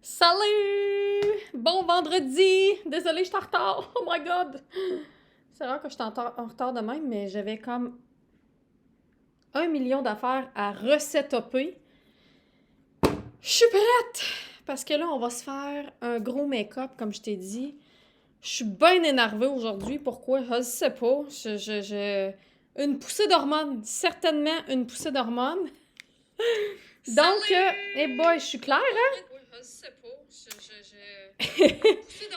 Salut! Bon vendredi! Désolée, je suis en retard. Oh my god! C'est rare que je suis en retard de même, mais j'avais comme 1 million d'affaires à resetuper. Je suis prête! Parce que là, on va se faire un gros make-up, comme je t'ai dit. Je suis bien énervée aujourd'hui. Pourquoi? Je sais pas. Une poussée d'hormones. Certainement une poussée d'hormones. Donc, hey boy, je suis claire, hein? Je sais pas.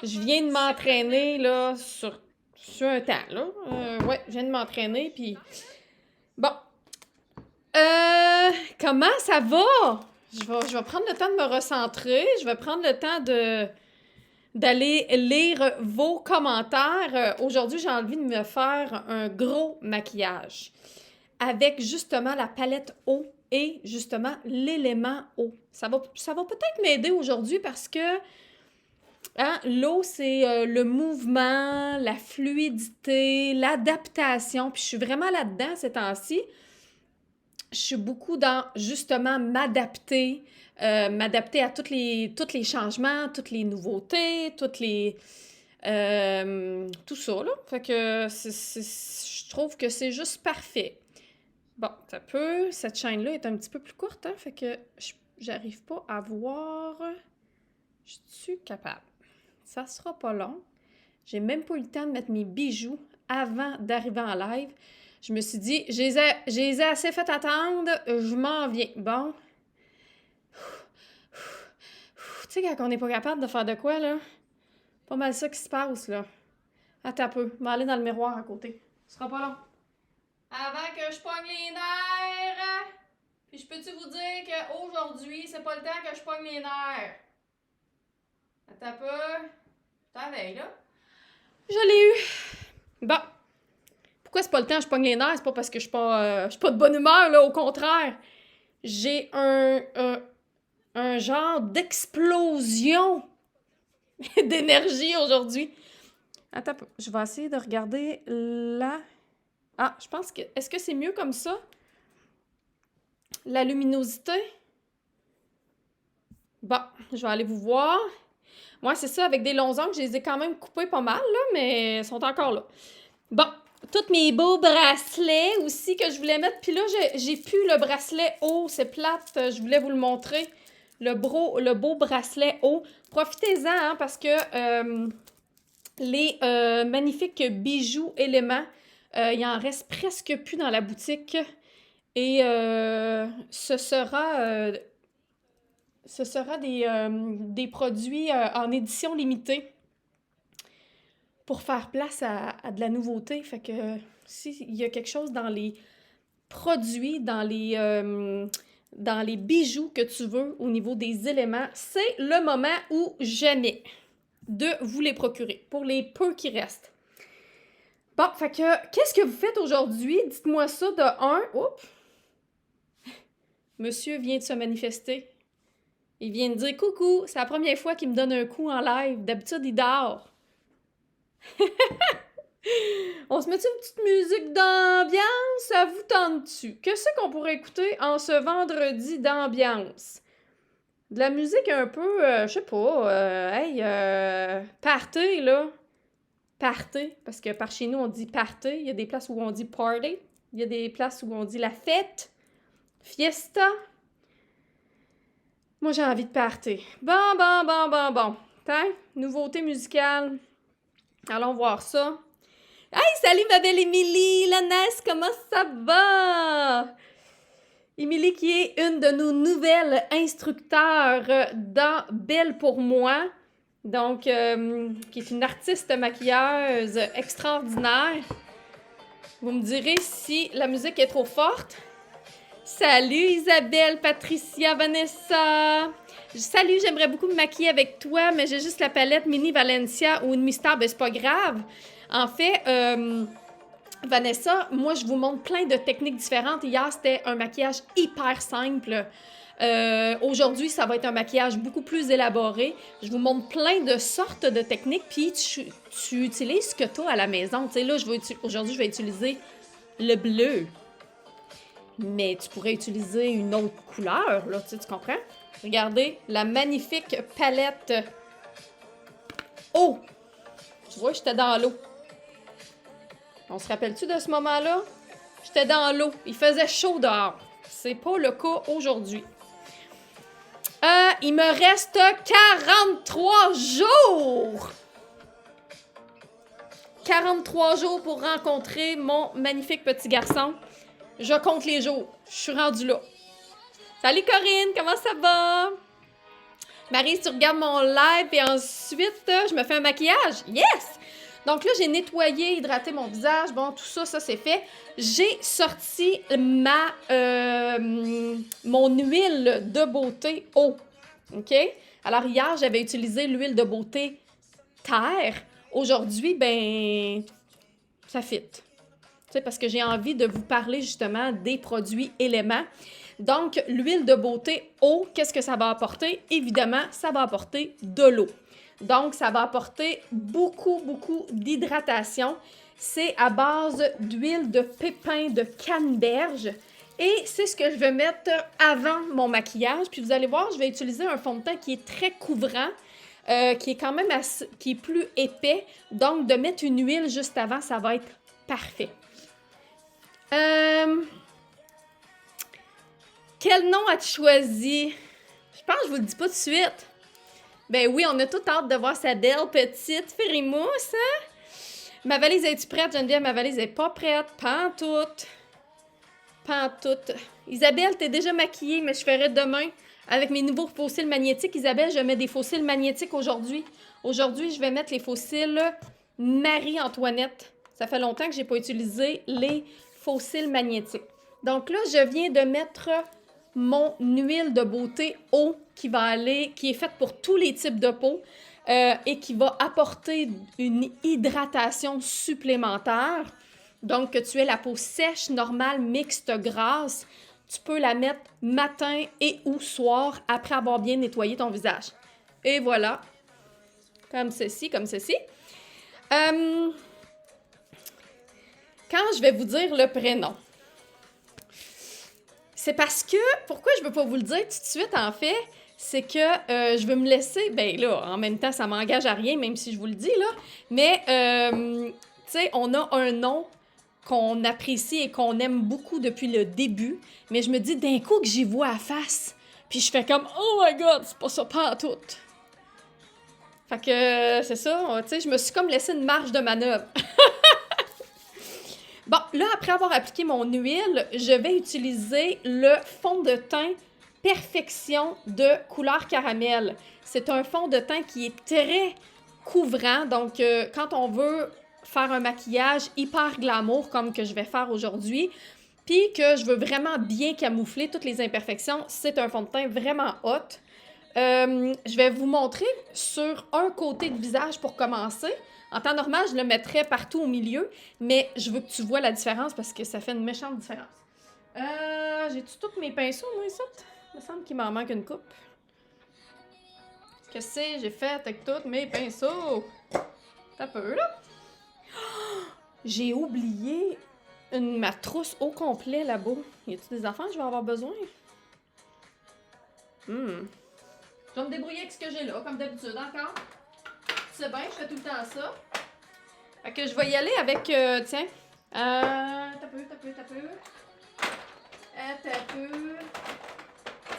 Je viens de m'entraîner, là, sur un temps, là. Ouais, je viens de m'entraîner, puis... Bon. Comment ça va? Je vais prendre le temps de me recentrer. Je vais prendre le temps d'aller lire vos commentaires. Aujourd'hui, j'ai envie de me faire un gros maquillage avec justement la palette eau et justement l'élément eau. Ça va peut-être m'aider aujourd'hui parce que hein, l'eau, c'est le mouvement, la fluidité, l'adaptation. Puis je suis vraiment là-dedans ces temps-ci. Je suis beaucoup dans justement m'adapter à tous les changements, toutes les nouveautés, tout ça, là. Fait que je trouve que c'est juste parfait. Bon, cette chaîne-là est un petit peu plus courte, hein, fait que j'arrive pas à voir. Je suis capable. Ça sera pas long. J'ai même pas eu le temps de mettre mes bijoux avant d'arriver en live. Je me suis dit, je les ai assez fait attendre, je m'en viens. Bon. Tu sais, quand on n'est pas capable de faire de quoi, là, pas mal ça qui se passe, là. Attends un peu, je vais aller dans le miroir à côté. Ce sera pas long. Avant que je pogne les nerfs, puis je peux-tu vous dire qu'aujourd'hui, c'est pas le temps que je pogne les nerfs. Attends un peu. T'en veille, là. Je l'ai eu. Bon. Pourquoi c'est pas le temps que je pogne les nerfs? C'est pas parce que je suis pas de bonne humeur, là. Au contraire. J'ai un genre d'explosion d'énergie aujourd'hui. Attends un peu. Je vais essayer de regarder là. Ah, je pense que... Est-ce que c'est mieux comme ça? La luminosité? Bon, je vais aller vous voir. Moi, c'est ça, avec des longs ongles, je les ai quand même coupés pas mal, là, mais ils sont encore là. Bon, tous mes beaux bracelets aussi que je voulais mettre. Puis là, j'ai plus le bracelet haut, c'est plate, je voulais vous le montrer. Le beau bracelet haut. Profitez-en, hein, parce que les magnifiques bijoux éléments, il en reste presque plus dans la boutique. Et ce sera des produits en édition limitée pour faire place à de la nouveauté. Fait que s'il y a quelque chose dans les produits, dans les bijoux que tu veux au niveau des éléments, c'est le moment ou jamais de vous les procurer pour les peu qui restent. Bon, fait que qu'est-ce que vous faites aujourd'hui? Dites-moi ça de un. Oups! Monsieur vient de se manifester. Il vient de dire coucou, c'est la première fois qu'il me donne un coup en live. D'habitude, il dort. On se met une petite musique d'ambiance? Ça vous tente-tu? Qu'est-ce qu'on pourrait écouter en ce vendredi d'ambiance? De la musique un peu, je sais pas, party, là. Party, parce que par chez nous, on dit party. Il y a des places où on dit party. Il y a des places où on dit la fête. Fiesta. Moi, j'ai envie de party. Bon. Tiens, nouveauté musicale. Allons voir ça. Hey, salut ma belle Émilie, Lanès, comment ça va? Émilie qui est une de nos nouvelles instructeurs dans Belle pour moi. Donc, qui est une artiste maquilleuse extraordinaire. Vous me direz si la musique est trop forte. Salut Isabelle, Patricia, Vanessa. Salut, j'aimerais beaucoup me maquiller avec toi, mais j'ai juste la palette Mini Valencia ou une Mystère, ben c'est pas grave. En fait, Vanessa, moi je vous montre plein de techniques différentes. Hier, c'était un maquillage hyper simple. Aujourd'hui, ça va être un maquillage beaucoup plus élaboré. Je vous montre plein de sortes de techniques, puis tu utilises ce que tu as à la maison. Tu sais, là, aujourd'hui, je vais utiliser le bleu. Mais tu pourrais utiliser une autre couleur, là, tu comprends? Regardez la magnifique palette eau. Tu vois, j'étais dans l'eau. On se rappelle-tu de ce moment-là? J'étais dans l'eau. Il faisait chaud dehors. C'est pas le cas aujourd'hui. Il me reste 43 jours. 43 jours pour rencontrer mon magnifique petit garçon. Je compte les jours. Je suis rendue là. Salut Corinne, comment ça va? Marie, tu regardes mon live et ensuite, je me fais un maquillage. Yes! Donc là, j'ai nettoyé, hydraté mon visage. Bon, tout ça, ça c'est fait. J'ai sorti mon huile de beauté eau. OK? Alors hier, j'avais utilisé l'huile de beauté terre. Aujourd'hui, ben, ça fit. Tu sais, parce que j'ai envie de vous parler justement des produits éléments. Donc, l'huile de beauté eau, qu'est-ce que ça va apporter? Évidemment, ça va apporter de l'eau. Donc, ça va apporter beaucoup d'hydratation. C'est à base d'huile de pépins de canneberge. Et c'est ce que je vais mettre avant mon maquillage. Puis vous allez voir, je vais utiliser un fond de teint qui est très couvrant, qui est quand même qui est plus épais. Donc, de mettre une huile juste avant, ça va être parfait. Quel nom as-tu choisi? Je pense que je vous le dis pas tout de suite. Ben oui, on a tout hâte de voir sa belle petite Férimousse, hein? Ma valise, es-tu prête, Geneviève? Ma valise est pas prête. Pantoute. Pantoute. Isabelle, t'es déjà maquillée, mais je ferai demain avec mes nouveaux fossiles magnétiques. Isabelle, je mets des fossiles magnétiques aujourd'hui. Aujourd'hui, je vais mettre les fossiles Marie-Antoinette. Ça fait longtemps que j'ai pas utilisé les fossiles magnétiques. Donc là, je viens de mettre mon huile de beauté eau qui est faite pour tous les types de peau et qui va apporter une hydratation supplémentaire. Donc, que tu aies la peau sèche, normale, mixte, grasse, tu peux la mettre matin et ou soir après avoir bien nettoyé ton visage. Et voilà. Comme ceci, comme ceci. Quand je vais vous dire le prénom, c'est parce que, pourquoi je ne veux pas vous le dire tout de suite, en fait, c'est que je veux me laisser, ben là, en même temps, ça ne m'engage à rien, même si je vous le dis, là, mais, tu sais, on a un nom qu'on apprécie et qu'on aime beaucoup depuis le début, mais je me dis, d'un coup que j'y vois à face, puis je fais comme, oh my God, c'est pas ça, pas en tout. Fait que, c'est ça, tu sais, je me suis comme laissé une marge de manœuvre. Bon, là, après avoir appliqué mon huile, je vais utiliser le fond de teint Perfection de couleur caramel. C'est un fond de teint qui est très couvrant, donc quand on veut faire un maquillage hyper glamour comme que je vais faire aujourd'hui, puis que je veux vraiment bien camoufler toutes les imperfections, c'est un fond de teint vraiment hot. Je vais vous montrer sur un côté de visage pour commencer. En temps normal, je le mettrais partout au milieu, mais je veux que tu vois la différence parce que ça fait une méchante différence. J'ai-tu tous mes pinceaux, moi, ici? Il me semble qu'il m'en manque une coupe. Qu'est-ce que j'ai fait avec tous mes pinceaux? T'as peu, là? Oh! J'ai oublié ma trousse au complet là-bas. Y a-t-il des enfants que je vais avoir besoin? Je vais me débrouiller avec ce que j'ai là, comme d'habitude, encore. C'est bien, je fais tout le temps ça. Fait que je vais y aller avec, tiens. T'as peu.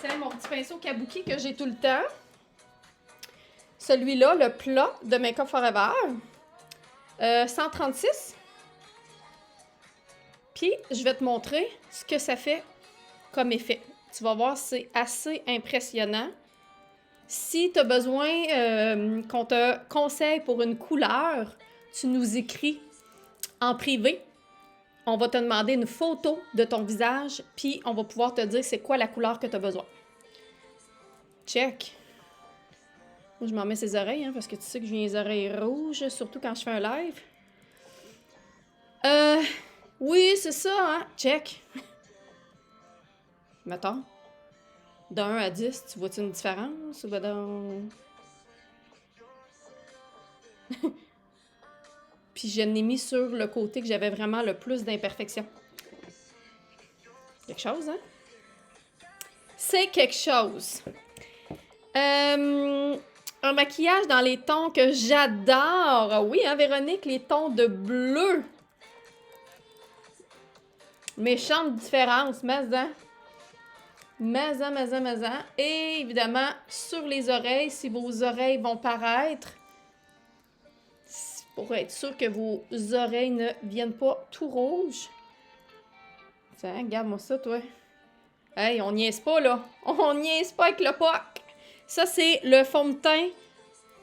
Tiens, mon petit pinceau kabuki que j'ai tout le temps. Celui-là, le plat de Make Up Forever. 136. Puis, je vais te montrer ce que ça fait comme effet. Tu vas voir, c'est assez impressionnant. Si tu as besoin qu'on te conseille pour une couleur, tu nous écris en privé. On va te demander une photo de ton visage, puis on va pouvoir te dire c'est quoi la couleur que tu as besoin. Check. Moi, je m'en mets ses oreilles, hein, parce que tu sais que j'ai les oreilles rouges, surtout quand je fais un live. Oui, c'est ça, hein. Check. Mettons. De 1 à 10, tu vois-tu une différence? Ou ben dans... Puis je l'ai mis sur le côté que j'avais vraiment le plus d'imperfections. Quelque chose, hein? C'est quelque chose. Un maquillage dans les tons que j'adore. Oui, hein, Véronique, les tons de bleu. Méchante différence, mais hein. Mais. Et évidemment, sur les oreilles, si vos oreilles vont paraître, pour être sûr que vos oreilles ne viennent pas tout rouges. Tiens, regarde-moi ça, toi. Hey, on niaise pas, là. On niaise pas avec le POC. Ça, c'est le fond de teint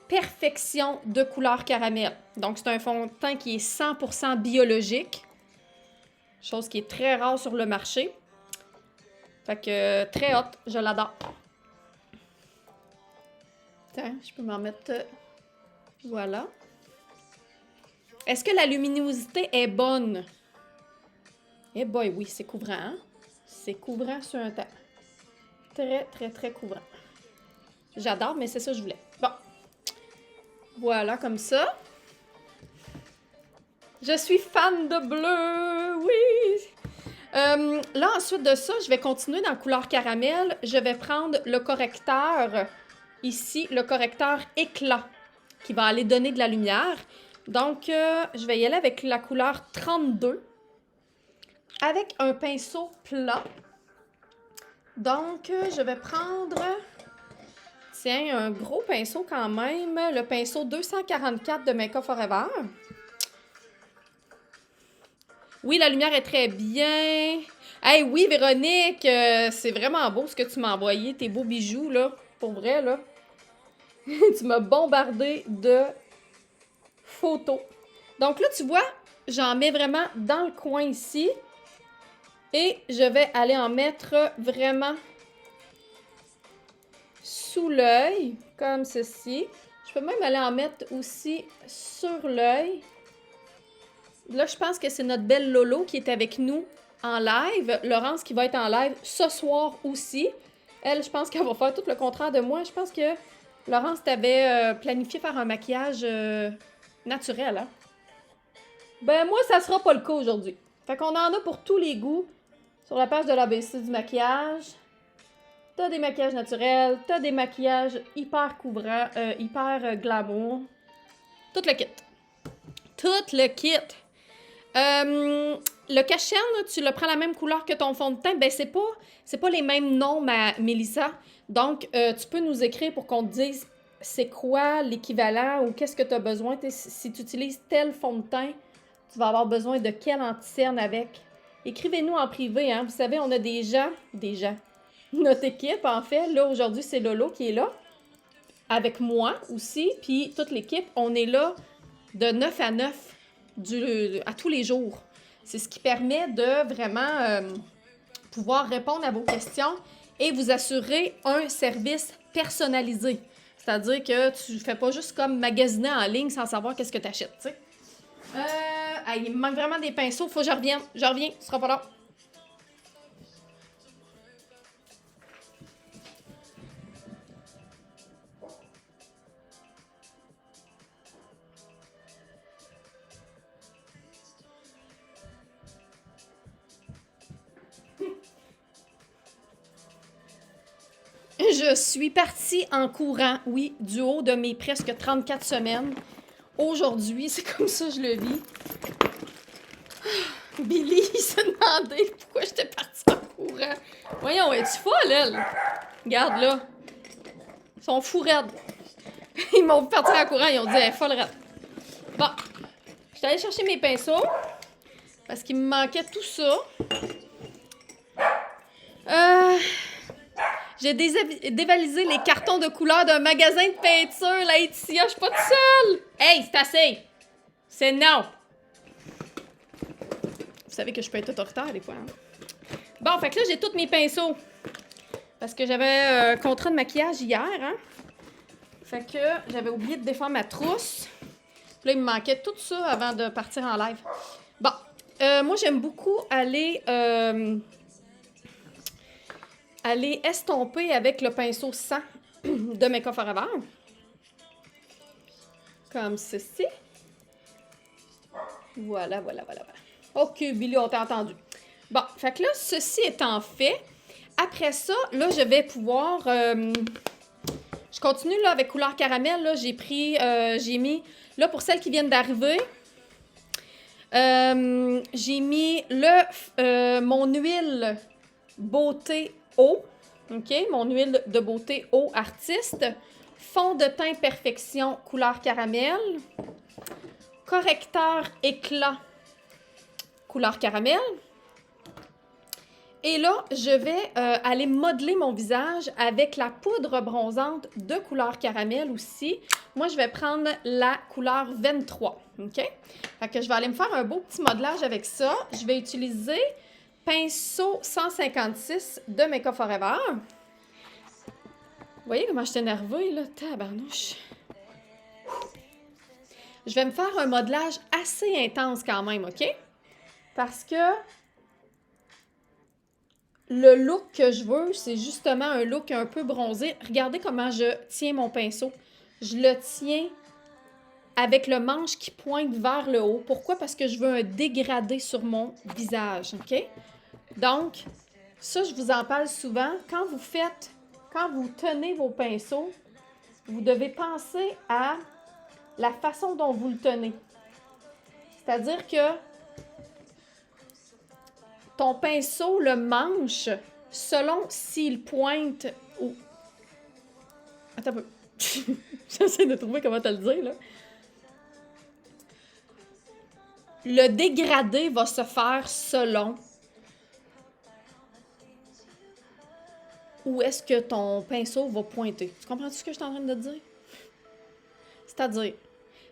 Perfection de couleur caramel. Donc, c'est un fond de teint qui est 100% biologique. Chose qui est très rare sur le marché. Fait que, très hot. Je l'adore. Tiens, je peux m'en mettre... Voilà. Est-ce que la luminosité est bonne? Eh boy, oui, c'est couvrant, hein? C'est couvrant sur un temps. Très, très, très couvrant. J'adore, mais c'est ça que je voulais. Bon. Voilà, comme ça. Je suis fan de bleu, oui! Là, ensuite de ça, je vais continuer dans la couleur caramel. Je vais prendre le correcteur, ici, le correcteur éclat, qui va aller donner de la lumière. Donc, je vais y aller avec la couleur 32, avec un pinceau plat. Donc, je vais prendre, tiens, un gros pinceau quand même, le pinceau 244 de Make Up Forever. Oui, la lumière est très bien. Hey, oui, Véronique, c'est vraiment beau ce que tu m'as envoyé, tes beaux bijoux, là, pour vrai, là. Tu m'as bombardé de photos. Donc là, tu vois, j'en mets vraiment dans le coin ici. Et je vais aller en mettre vraiment sous l'œil, comme ceci. Je peux même aller en mettre aussi sur l'œil. Là, je pense que c'est notre belle Lolo qui est avec nous en live. Laurence qui va être en live ce soir aussi. Elle, je pense qu'elle va faire tout le contraire de moi. Je pense que Laurence t'avait planifié faire un maquillage naturel, hein? Ben, moi, ça sera pas le cas aujourd'hui. Fait qu'on en a pour tous les goûts. Sur la page de l'ABC du maquillage, t'as des maquillages naturels, t'as des maquillages hyper couvrants, hyper glamour. Tout le kit. Tout le kit. Le cache-chaîne, tu le prends la même couleur que ton fond de teint. Ben, c'est pas les mêmes noms, Mélissa. Donc, tu peux nous écrire pour qu'on te dise c'est quoi l'équivalent ou qu'est-ce que tu as besoin. Si tu utilises tel fond de teint, tu vas avoir besoin de quel anti-cerne avec. Écrivez-nous en privé, hein. Vous savez, on a des gens, notre équipe, en fait. Là, aujourd'hui, c'est Lolo qui est là, avec moi aussi, puis toute l'équipe. On est là de 9 à 9 à tous les jours. C'est ce qui permet de vraiment pouvoir répondre à vos questions et vous assurer un service personnalisé. C'est-à-dire que tu ne fais pas juste comme magasiner en ligne sans savoir qu'est-ce que tu achètes, tu sais. Il me manque vraiment des pinceaux. Faut que je revienne. Je reviens. Ce sera pas long. Je suis partie en courant, oui, du haut de mes presque 34 semaines. Aujourd'hui, c'est comme ça que je le vis. Billy, il se demandait pourquoi j'étais partie en courant. Voyons, es-tu folle, elle? Regarde, là. Ils sont fous raides. Ils m'ont vu partir en courant, ils ont dit, elle est folle raide. Bon, je suis allée chercher mes pinceaux parce qu'il me manquait tout ça. J'ai dévalisé les cartons de couleurs d'un magasin de peinture, Laetitia, je suis pas toute seule. Hey, c'est assez. C'est non. Vous savez que je peux être autoritaire des fois. Hein? Bon, fait que là, j'ai tous mes pinceaux. Parce que j'avais un contrat de maquillage hier. Hein? Fait que j'avais oublié de défaire ma trousse. Là, il me manquait tout ça avant de partir en live. Bon, moi, j'aime beaucoup aller estomper avec le pinceau 100 de Make Up Forever. Comme ceci. Voilà. OK, Billy, on t'a entendu. Bon, fait que là, ceci étant fait, après ça, là, je vais pouvoir Je continue là avec couleur caramel. Là, j'ai mis, là pour celles qui viennent d'arriver, j'ai mis mon huile beauté eau. OK? Mon huile de beauté eau artiste. Fond de teint perfection couleur caramel. Correcteur éclat couleur caramel. Et là, je vais aller modeler mon visage avec la poudre bronzante de couleur caramel aussi. Moi, je vais prendre la couleur 23, OK? Fait que je vais aller me faire un beau petit modelage avec ça. Je vais utiliser pinceau 156 de Make Up For Ever. Vous voyez comment je suis énervée, là? Tabarnouche! Je vais me faire un modelage assez intense quand même, OK? Parce que le look que je veux, c'est justement un look un peu bronzé. Regardez comment je tiens mon pinceau. Je le tiens avec le manche qui pointe vers le haut. Pourquoi? Parce que je veux un dégradé sur mon visage, OK? Donc, ça, je vous en parle souvent. Quand vous tenez vos pinceaux, vous devez penser à la façon dont vous le tenez. C'est-à-dire que ton pinceau, le manche, selon s'il pointe ou... Attends un peu. J'essaie de trouver comment te le dire, là. Le dégradé va se faire selon où est-ce que ton pinceau va pointer. Tu comprends ce que je suis en train de te dire? C'est-à-dire,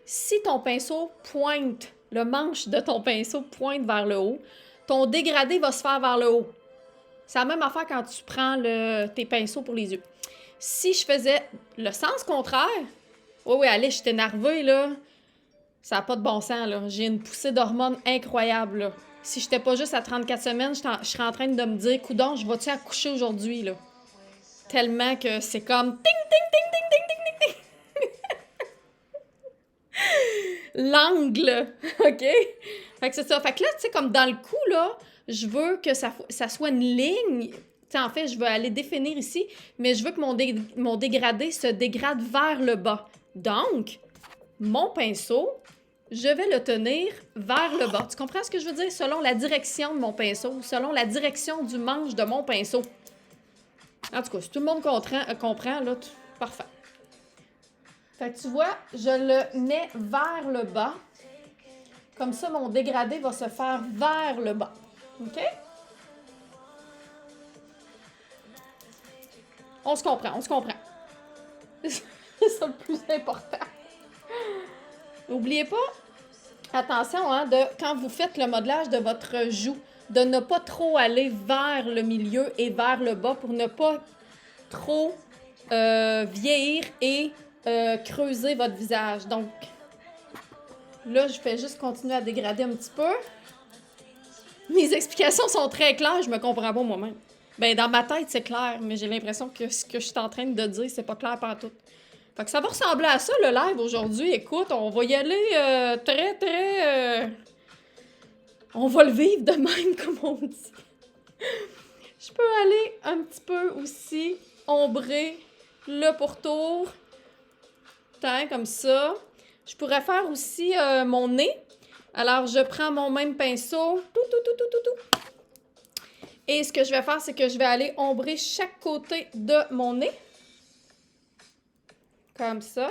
si ton pinceau pointe, le manche de ton pinceau pointe vers le haut, ton dégradé va se faire vers le haut. C'est la même affaire quand tu prends tes pinceaux pour les yeux. Si je faisais le sens contraire, oui, allez, je suis énervée, là. Ça n'a pas de bon sens, là. J'ai une poussée d'hormones incroyable, là. Si je n'étais pas juste à 34 semaines, je serais en train de me dire, coudonc, je vais-tu accoucher aujourd'hui, là? Tellement que c'est comme ting, ting, ting, ting, ting, ting, ting, ting. L'angle, OK? Fait que c'est ça. Fait que là, tu sais, comme dans le cou, là, je veux que ça soit une ligne. Tu sais, en fait, je veux aller définir ici, mais je veux que mon dégradé se dégrade vers le bas. Donc, mon pinceau, je vais le tenir vers le bas. Tu comprends ce que je veux dire? Selon la direction de mon pinceau, selon la direction du manche de mon pinceau. En tout cas, si tout le monde comprend là, parfait. Fait que tu vois, je le mets vers le bas. Comme ça, mon dégradé va se faire vers le bas. OK? On se comprend. C'est ça le plus important. N'oubliez pas, attention, hein, quand vous faites le modelage de votre joue, de ne pas trop aller vers le milieu et vers le bas pour ne pas trop vieillir et creuser votre visage. Donc, là, je fais juste continuer à dégrader un petit peu. Mes explications sont très claires, je me comprends pas moi-même. Ben, dans ma tête, c'est clair, mais j'ai l'impression que ce que je suis en train de dire, c'est pas clair partout. Fait que ça va ressembler à ça, le live aujourd'hui. Écoute, on va y aller très... On va le vivre de même, comme on dit. Je peux aller un petit peu aussi ombrer le pourtour. Tant, comme ça. Je pourrais faire aussi mon nez. Alors, je prends mon même pinceau. Tout. Et ce que je vais faire, c'est que je vais aller ombrer chaque côté de mon nez. Comme ça.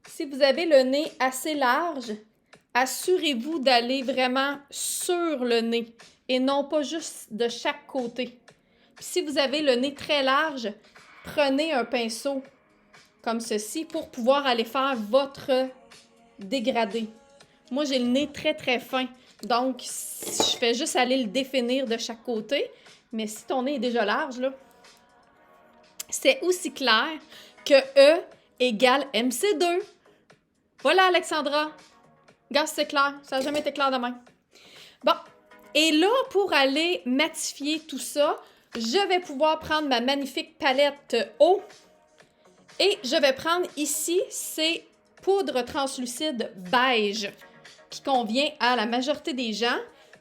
Si vous avez le nez assez large, assurez-vous d'aller vraiment sur le nez et non pas juste de chaque côté. Puis si vous avez le nez très large, prenez un pinceau comme ceci pour pouvoir aller faire votre dégradé. Moi, j'ai le nez très, très fin. Donc, je fais juste aller le définir de chaque côté. Mais si ton nez est déjà large, là, c'est aussi clair que E égale MC2. Voilà, Alexandra. Regarde, c'est clair. Ça n'a jamais été clair de même. Bon. Et là, pour aller matifier tout ça, je vais pouvoir prendre ma magnifique palette eau. Et je vais prendre ici ces poudres translucides beige qui convient à la majorité des gens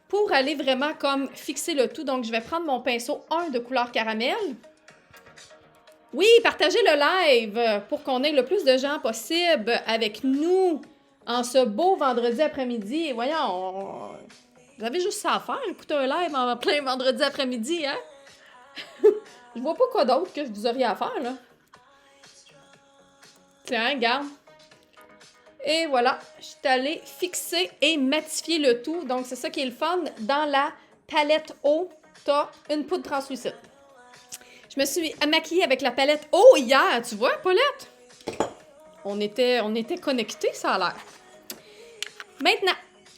pour aller vraiment comme fixer le tout. Donc, je vais prendre mon pinceau 1 de couleur caramel. Oui, partagez le live pour qu'on ait le plus de gens possible avec nous en ce beau vendredi après-midi. Et voyons, vous avez juste ça à faire, écouter un live en plein vendredi après-midi, hein? Je vois pas quoi d'autre que vous auriez à faire, là. Tiens, regarde. Et voilà, je suis allée fixer et matifier le tout. Donc, c'est ça qui est le fun. Dans la palette eau, t'as une poudre translucide. Je me suis maquillée avec la palette eau hier, tu vois, Paulette? On était connectés, ça a l'air. Maintenant,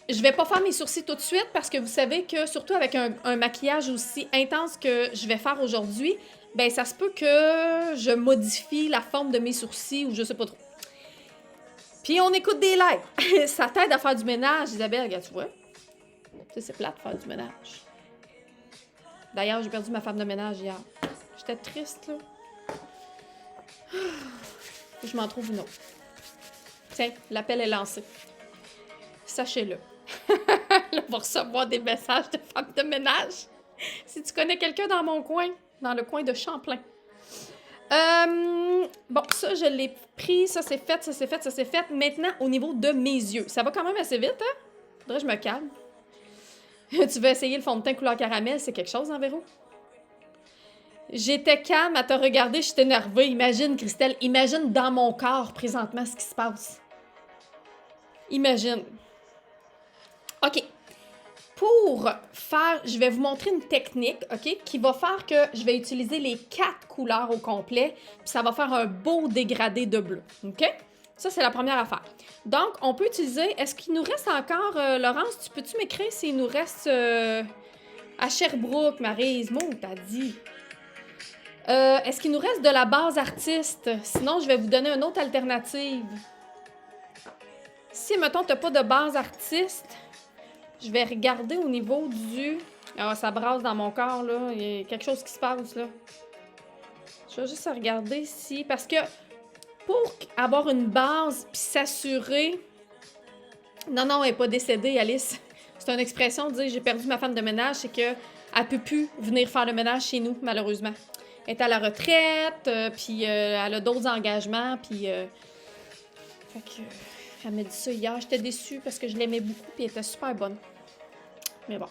je vais pas faire mes sourcils tout de suite parce que vous savez que, surtout avec un maquillage aussi intense que je vais faire aujourd'hui, ben ça se peut que je modifie la forme de mes sourcils ou je sais pas trop. Puis on écoute des lives. Ça t'aide à faire du ménage, Isabelle, regarde, tu vois. C'est plate de faire du ménage. D'ailleurs, j'ai perdu ma femme de ménage hier. J'étais triste, là. Je m'en trouve une autre. Tiens, l'appel est lancé. Sachez-le. On va recevoir des messages de femmes de ménage. Si tu connais quelqu'un dans mon coin, dans le coin de Champlain. Bon, ça, je l'ai pris. Ça, c'est fait, ça, c'est fait, ça, c'est fait. Maintenant, au niveau de mes yeux. Ça va quand même assez vite, hein? Faudrait que je me calme. Tu veux essayer le fond de teint couleur caramel? C'est quelque chose, hein, Véro? J'étais calme à te regarder, je suis énervée. Imagine, Christelle, imagine dans mon corps présentement ce qui se passe. Imagine. OK. Pour faire, je vais vous montrer une technique, OK, qui va faire que je vais utiliser les 4 couleurs au complet, puis ça va faire un beau dégradé de bleu, OK? Ça, c'est la première affaire. Donc, on peut utiliser, est-ce qu'il nous reste encore, Laurence, peux-tu m'écrire s'il nous reste à Sherbrooke, Maryse, moi, t'as dit? Est-ce qu'il nous reste de la base artiste? Sinon, je vais vous donner une autre alternative. Si, mettons, t'as pas de base artiste, je vais regarder au niveau du... Ah, ça brasse dans mon corps, là. Il y a quelque chose qui se passe, là. Je vais juste regarder si... Parce que pour avoir une base puis s'assurer... Non, non, elle n'est pas décédée, Alice. C'est une expression de dire « j'ai perdu ma femme de ménage », c'est qu'elle ne peut plus venir faire le ménage chez nous, malheureusement. Elle est à la retraite, puis elle a d'autres engagements, puis... Fait que... Elle m'a dit ça hier. J'étais déçue parce que je l'aimais beaucoup et elle était super bonne. Mais bon.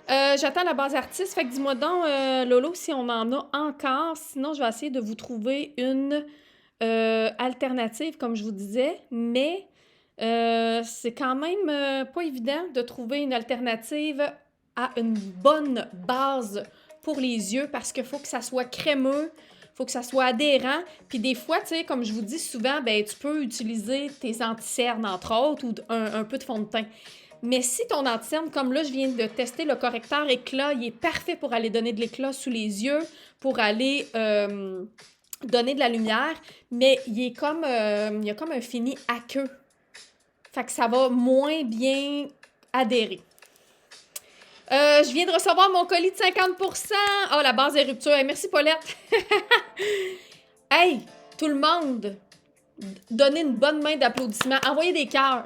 J'attends la base artiste. Fait que dis-moi donc, Lolo, si on en a encore. Sinon, je vais essayer de vous trouver une alternative, comme je vous disais. Mais c'est quand même pas évident de trouver une alternative à une bonne base pour les yeux parce qu'il faut que ça soit crémeux. Faut que ça soit adhérent. Puis des fois, tu sais, comme je vous dis souvent, ben tu peux utiliser tes anti-cernes, entre autres, ou un peu de fond de teint. Mais si ton anti-cerne, comme là, je viens de tester le correcteur éclat, il est parfait pour aller donner de l'éclat sous les yeux, pour aller donner de la lumière, mais il y a comme un fini aqueux. Fait que ça va moins bien adhérer. Je viens de recevoir mon colis de 50%. Oh, la base est rupture. Hey, merci, Paulette. Hey, tout le monde, donnez une bonne main d'applaudissement. Envoyez des cœurs.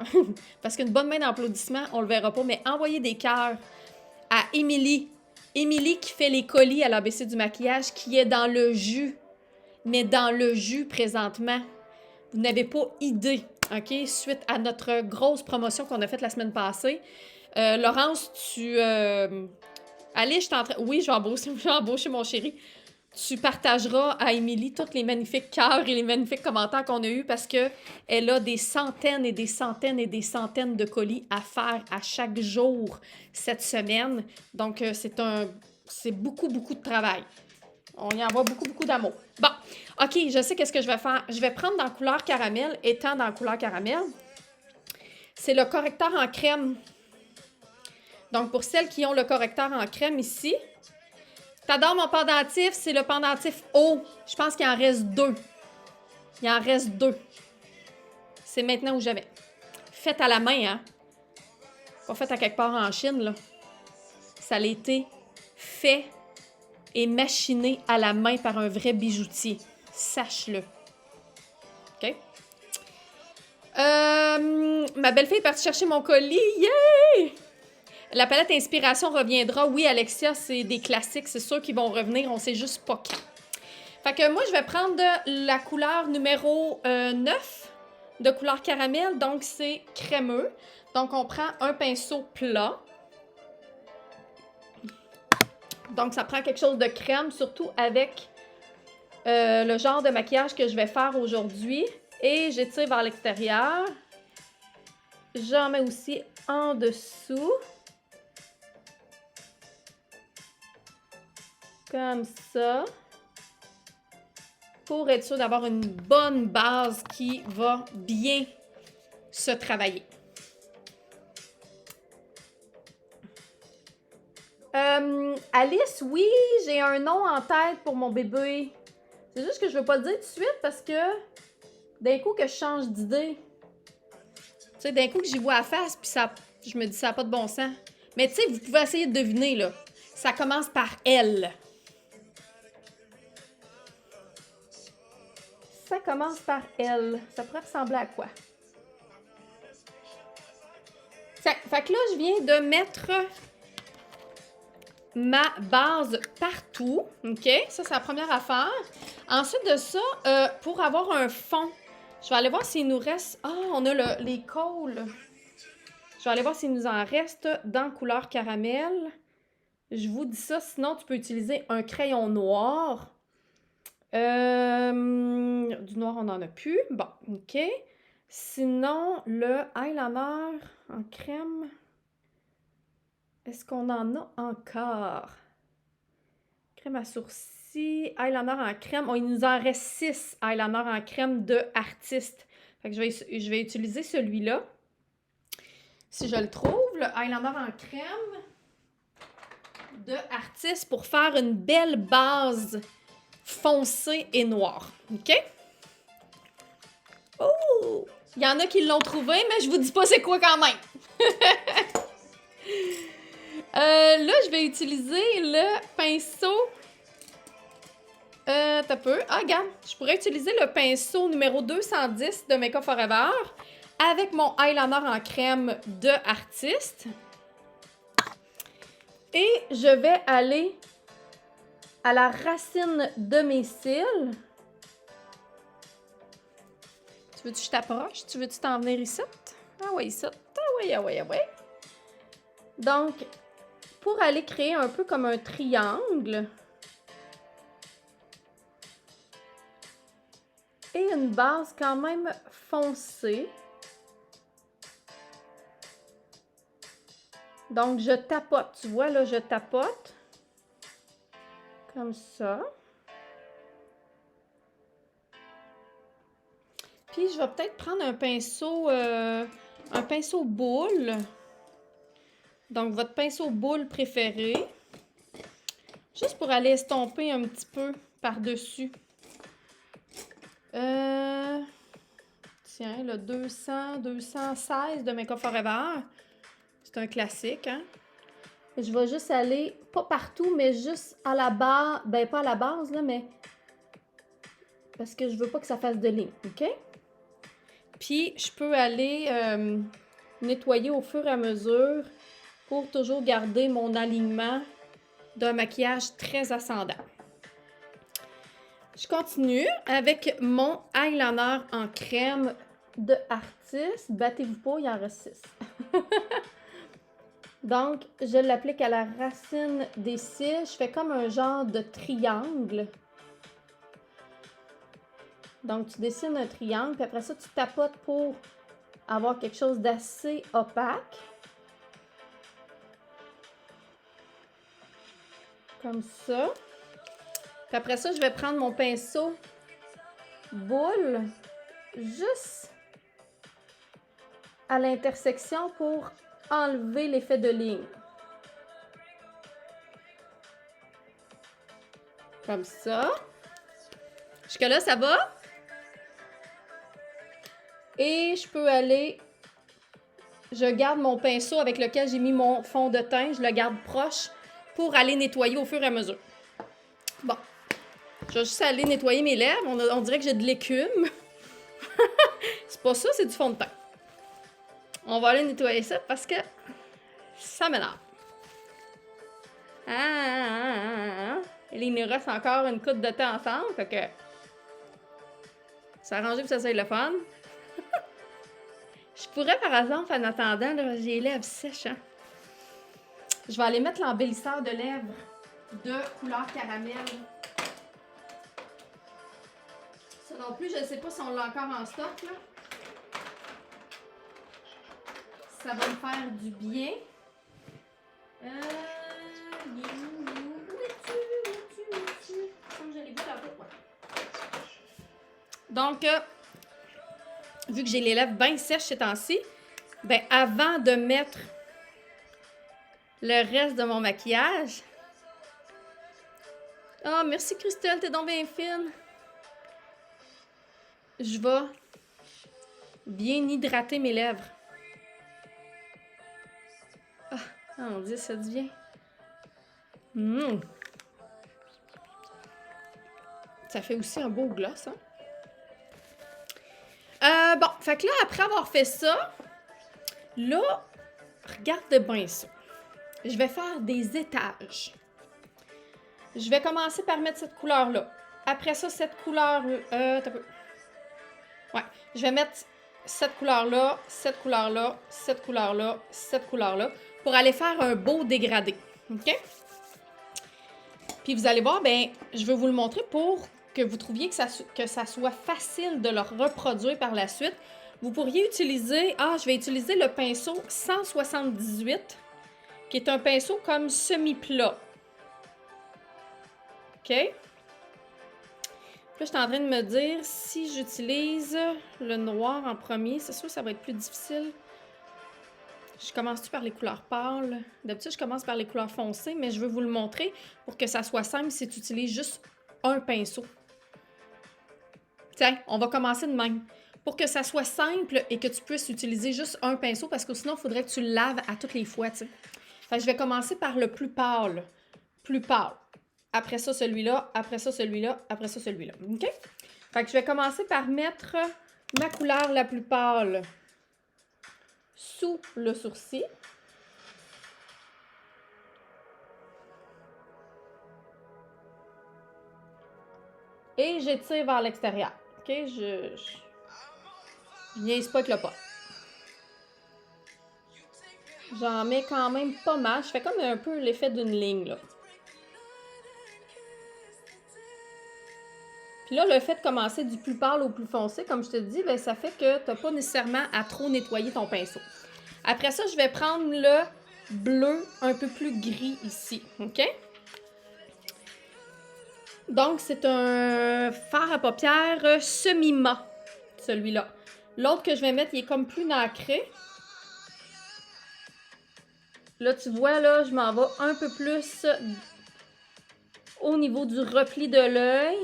Parce qu'une bonne main d'applaudissement, on le verra pas, mais envoyez des cœurs à Émilie. Émilie qui fait les colis à l'ABC du maquillage, qui est dans le jus. Mais dans le jus présentement. Vous n'avez pas idée, OK? Suite à notre grosse promotion qu'on a faite la semaine passée. Laurence, tu... Allez, je t'entraîne... Oui, je vais embaucher mon chéri. Tu partageras à Émilie tous les magnifiques cœurs et les magnifiques commentaires qu'on a eus parce qu'elle a des centaines et des centaines et des centaines de colis à faire à chaque jour cette semaine. Donc, c'est beaucoup, beaucoup de travail. On y envoie beaucoup, beaucoup d'amour. Bon, OK, je sais qu'est-ce que je vais faire. Je vais prendre dans la couleur caramel, étant dans la couleur caramel. C'est le correcteur en crème. Donc, pour celles qui ont le correcteur en crème ici, t'adores mon pendentif, c'est le pendentif haut. Je pense qu'il en reste 2. Il en reste 2. C'est maintenant ou jamais. Fait à la main, hein? Pas fait à quelque part en Chine, là. Ça a été fait et machiné à la main par un vrai bijoutier. Sache-le. OK? Ma belle-fille est partie chercher mon colis. Yeah! La palette Inspiration reviendra. Oui, Alexia, c'est des classiques. C'est sûr qu'ils vont revenir. On sait juste pas quand. Fait que moi, je vais prendre la couleur numéro 9 de couleur caramel. Donc, c'est crémeux. Donc, on prend un pinceau plat. Donc, ça prend quelque chose de crème, surtout avec le genre de maquillage que je vais faire aujourd'hui. Et j'étire vers l'extérieur. J'en mets aussi en dessous. Comme ça. Pour être sûr d'avoir une bonne base qui va bien se travailler. Alice, oui, j'ai un nom en tête pour mon bébé. C'est juste que je veux pas le dire tout de suite parce que d'un coup que je change d'idée. Tu sais, d'un coup que j'y vois à face, puis ça, je me dis ça n'a pas de bon sens. Mais tu sais, vous pouvez essayer de deviner, là. Ça commence par L. Ça commence par L. Ça pourrait ressembler à quoi? Fait que là, je viens de mettre ma base partout. OK? Ça, c'est la première affaire. Ensuite de ça, pour avoir un fond, je vais aller voir s'il nous reste... Ah, on a les cols. Je vais aller voir s'il nous en reste dans couleur caramel. Je vous dis ça. Sinon, tu peux utiliser un crayon noir. Du noir, on n'en a plus. Bon, OK. Sinon, le eyeliner en crème... Est-ce qu'on en a encore? Crème à sourcils, eyeliner en crème. Oh, il nous en reste 6 eyeliners en crème de Artiste. Fait que je vais utiliser celui-là. Si je le trouve, le eyeliner en crème de Artiste pour faire une belle base foncée et noire. OK? Oh! Il y en a qui l'ont trouvé, mais je vous dis pas c'est quoi quand même. Là, je vais utiliser le pinceau. T'as peu. Ah, regarde, je pourrais utiliser le pinceau numéro 210 de Make Up Forever avec mon eyeliner en crème de Artiste. Et je vais aller à la racine de mes cils. Tu veux-tu que je t'approche? Tu veux-tu t'en venir ici? Ah oui, ici. Ah oui, ah oui, ah oui. Donc, pour aller créer un peu comme un triangle et une base quand même foncée. Donc, je tapote. Tu vois, là, je tapote. Comme ça. Puis, je vais peut-être prendre un pinceau boule. Donc, votre pinceau boule préféré. Juste pour aller estomper un petit peu par-dessus. Tiens, le 216 de Make Up Forever. C'est un classique, hein? Je vais juste aller, pas partout, mais juste à la base. Ben, pas à la base, là, mais... Parce que je veux pas que ça fasse de ligne, OK? Puis, je peux aller nettoyer au fur et à mesure pour toujours garder mon alignement d'un maquillage très ascendant. Je continue avec mon eyeliner en crème de Artiste. Battez-vous pas, il en reste 6. Donc, je l'applique à la racine des cils. Je fais comme un genre de triangle. Donc, tu dessines un triangle, puis après ça, tu tapotes pour avoir quelque chose d'assez opaque. Comme ça. Puis après ça, je vais prendre mon pinceau boule juste à l'intersection pour enlever l'effet de ligne. Comme ça. Jusque-là, ça va? Et je peux aller... Je garde mon pinceau avec lequel j'ai mis mon fond de teint. Je le garde proche pour aller nettoyer au fur et à mesure. Bon. Je vais juste aller nettoyer mes lèvres. On dirait que j'ai de l'écume. C'est pas ça, c'est du fond de teint. On va aller nettoyer ça parce que ça m'énerve. Et là, il nous reste encore une coupe de temps ensemble. Fait que. S'arranger pour que ça soit le fun. Je pourrais, par exemple, en attendant, là, j'ai les lèvres sèches. Hein? Je vais aller mettre l'embellisseur de lèvres de couleur caramel. Ça non plus, je ne sais pas si on l'a encore en stock. Là. Ça va me faire du bien. Où es-tu? Comme je l'ai vu tantôt. Ouais. Donc, vu que j'ai les lèvres bien sèches ces temps-ci, ben avant de mettre le reste de mon maquillage. Ah, oh, merci Christelle, t'es donc bien fine. Je vais bien hydrater mes lèvres. Ah, oh, mon Dieu, ça devient. Ça fait aussi un beau gloss, hein? Bon, fait que là, après avoir fait ça, là, regarde bien ça. Je vais faire des étages. Je vais commencer par mettre cette couleur-là. Après ça, cette couleur... Ouais, je vais mettre cette couleur-là, cette couleur-là, cette couleur-là, cette couleur-là, pour aller faire un beau dégradé. OK? Puis vous allez voir, ben, je vais vous le montrer pour que vous trouviez que ça soit facile de le reproduire par la suite. Vous pourriez utiliser... Ah, je vais utiliser le pinceau 178, qui est un pinceau comme semi-plat. OK? Puis là, je suis en train de me dire, si j'utilise le noir en premier, c'est sûr que ça va être plus difficile. Je commence-tu par les couleurs pâles? D'habitude, je commence par les couleurs foncées, mais je veux vous le montrer pour que ça soit simple si tu utilises juste un pinceau. Tiens, on va commencer de même. Pour que ça soit simple et que tu puisses utiliser juste un pinceau, parce que sinon, il faudrait que tu le laves à toutes les fois, tu sais. Fait que je vais commencer par le plus pâle. Plus pâle. Après ça, celui-là. Après ça, celui-là. Après ça, celui-là. OK? Fait que je vais commencer par mettre ma couleur la plus pâle sous le sourcil. Et j'étire vers l'extérieur. OK? Je niaise pas avec le pot. J'en mets quand même pas mal. Je fais comme un peu l'effet d'une ligne, là. Puis là, le fait de commencer du plus pâle au plus foncé, comme je te dis, ben, ça fait que tu n'as pas nécessairement à trop nettoyer ton pinceau. Après ça, je vais prendre le bleu un peu plus gris ici. OK? Donc, c'est un fard à paupières semi-mat, celui-là. L'autre que je vais mettre, il est comme plus nacré. Là, tu vois, là, je m'en vais un peu plus au niveau du repli de l'œil.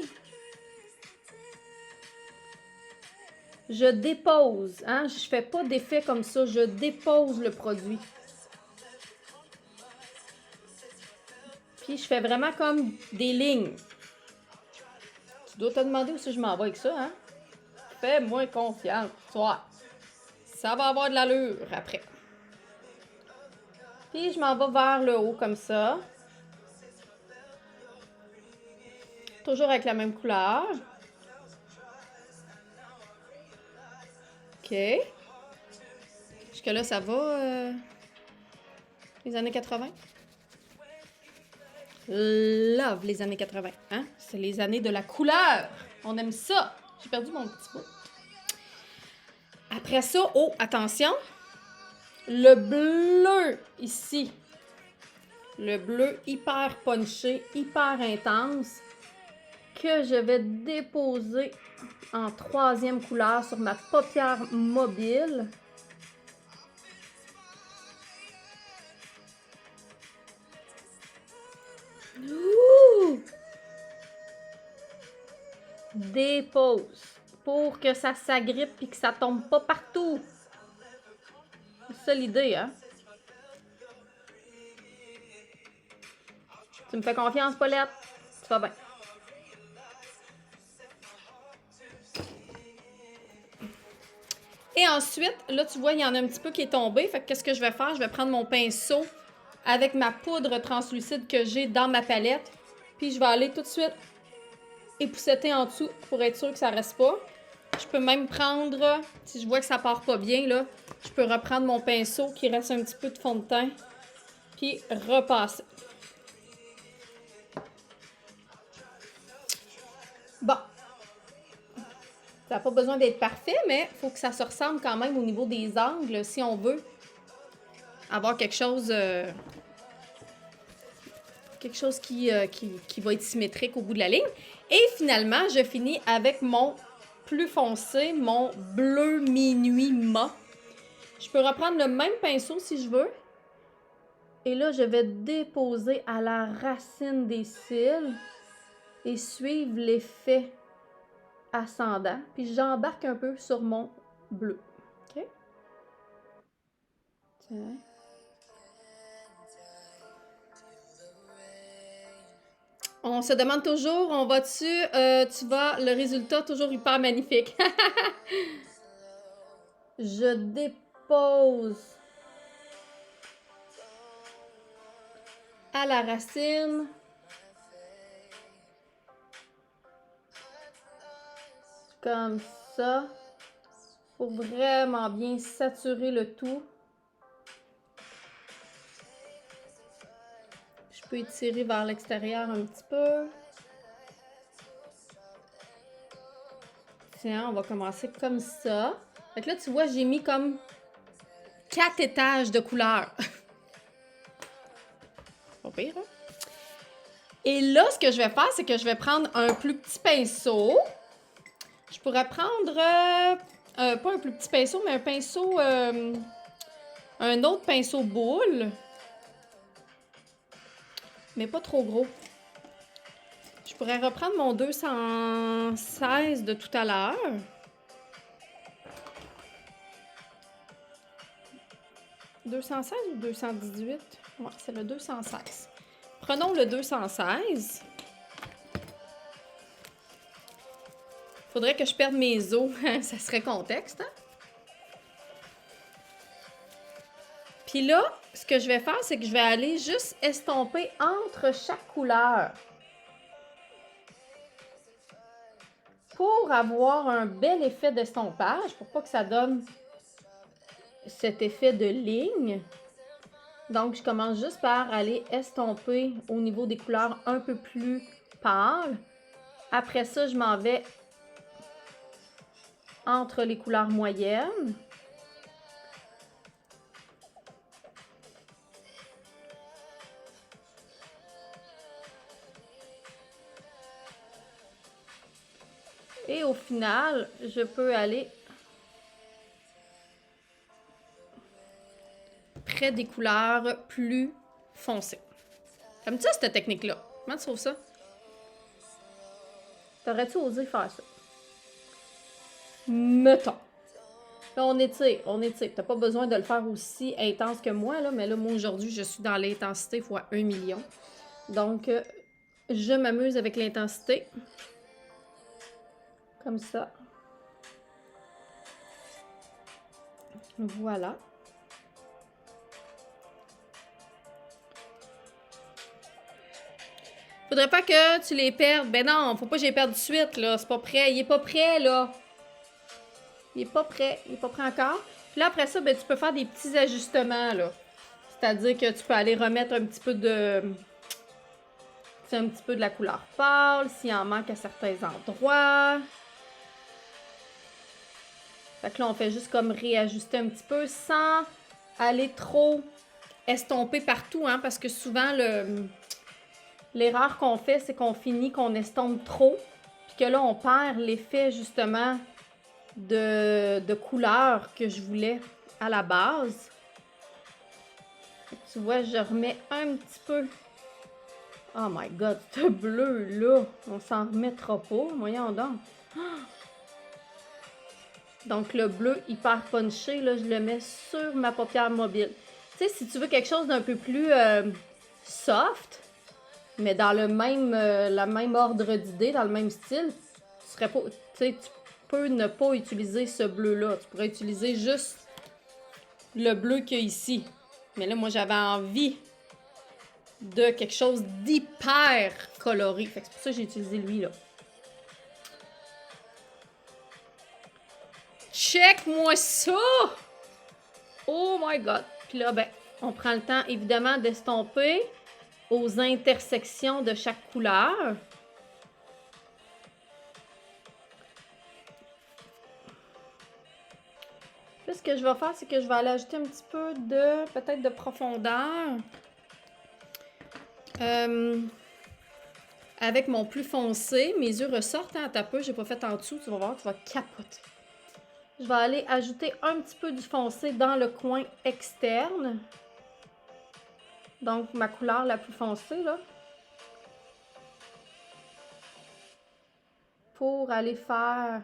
Je dépose, hein? Je fais pas d'effet comme ça, je dépose le produit. Puis je fais vraiment comme des lignes. Tu dois te demander où si je m'en vais avec ça, hein? Fais-moi confiance, toi. Ça va avoir de l'allure après. Puis je m'en vais vers le haut comme ça. Toujours avec la même couleur. OK. Jusque-là, ça va? Les années 80? Love les années 80. Hein? C'est les années de la couleur. On aime ça. J'ai perdu mon petit bout. Après ça, oh, attention. Le bleu ici. Le bleu hyper punché, hyper intense. Que je vais déposer en troisième couleur sur ma paupière mobile. Ouh! Dépose pour que ça s'agrippe et que ça tombe pas partout. C'est ça l'idée, hein? Tu me fais confiance, Paulette? Tu vas bien. Et ensuite, là, tu vois, il y en a un petit peu qui est tombé. Fait que qu'est-ce que je vais faire? Je vais prendre mon pinceau avec ma poudre translucide que j'ai dans ma palette. Puis je vais aller tout de suite épousseter en dessous pour être sûr que ça reste pas. Je peux même prendre, si je vois que ça part pas bien, là, je peux reprendre mon pinceau qui reste un petit peu de fond de teint. Puis repasser. Bon. Ça n'a pas besoin d'être parfait, mais il faut que ça se ressemble quand même au niveau des angles si on veut avoir quelque chose qui va être symétrique au bout de la ligne. Et finalement, je finis avec mon plus foncé, mon bleu minuit mat. Je peux reprendre le même pinceau si je veux. Et là, je vais déposer à la racine des cils et suivre l'effet ascendant. Puis j'embarque un peu sur mon bleu. OK? Tiens. On se demande toujours, on va-tu, tu vois, le résultat toujours hyper magnifique. Je dépose à la racine. Comme ça. Pour vraiment bien saturer le tout. Je peux étirer vers l'extérieur un petit peu. Tiens, on va commencer comme ça. Fait que là, tu vois, j'ai mis comme 4 étages de couleurs. Pas pire, hein? Et là, ce que je vais faire, c'est que je vais prendre un plus petit pinceau. Je pourrais prendre, pas un plus petit pinceau, mais un pinceau, un autre pinceau boule. Mais pas trop gros. Je pourrais reprendre mon 216 de tout à l'heure. « 216 ou 218? Ouais, c'est le 216. Prenons le 216. Faudrait que je perde mes os. Ça serait contexte, hein? Puis là, ce que je vais faire, c'est que je vais aller juste estomper entre chaque couleur. Pour avoir un bel effet d'estompage, pour pas que ça donne cet effet de ligne. Donc, je commence juste par aller estomper au niveau des couleurs un peu plus pâles. Après ça, je m'en vais entre les couleurs moyennes. Et au final, je peux aller près des couleurs plus foncées. Comme ça, cette technique-là. Comment tu trouves ça? T'aurais-tu osé faire ça? Mettons. Là, on étire. T'as pas besoin de le faire aussi intense que moi, là, mais là, moi, aujourd'hui, je suis dans l'intensité fois 1 million. Donc, je m'amuse avec l'intensité. Comme ça. Voilà. Faudrait pas que tu les perdes. Ben non, faut pas que je les perde tout de suite, là. C'est pas prêt. Il est pas prêt, là. Il est pas prêt. Il est pas prêt encore. Puis là, après ça, ben, tu peux faire des petits ajustements, là. C'est-à-dire que tu peux aller remettre un petit peu de... un petit peu de la couleur pâle, s'il en manque à certains endroits. Fait que là, on fait juste comme réajuster un petit peu sans aller trop estomper partout, hein, parce que souvent, l'erreur qu'on fait, c'est qu'on finit qu'on estompe trop, puis que là, on perd l'effet, justement, de couleur que je voulais à la base. Tu vois, je remets un petit peu. Oh my God, ce bleu-là, on s'en remettra pas. Voyons donc. Donc, le bleu hyper punché, là, je le mets sur ma paupière mobile. Tu sais, si tu veux quelque chose d'un peu plus soft, mais dans le même, la même ordre d'idée, dans le même style, tu serais pas, tu sais, tu peux ne pas utiliser ce bleu-là. Tu pourrais utiliser juste le bleu qu'il y a ici. Mais là, moi, j'avais envie de quelque chose d'hyper coloré. Fait que c'est pour ça que j'ai utilisé lui, là. Check-moi ça! Oh my God! Puis là, ben, on prend le temps, évidemment, d'estomper aux intersections de chaque couleur. Puis ce que je vais faire, c'est que je vais aller ajouter un petit peu de, peut-être de profondeur. Avec mon plus foncé, mes yeux ressortent à ta peu. J'ai pas fait en dessous, tu vas voir, tu vas capoter. Je vais aller ajouter un petit peu du foncé dans le coin externe. Donc, ma couleur la plus foncée, là. Pour aller faire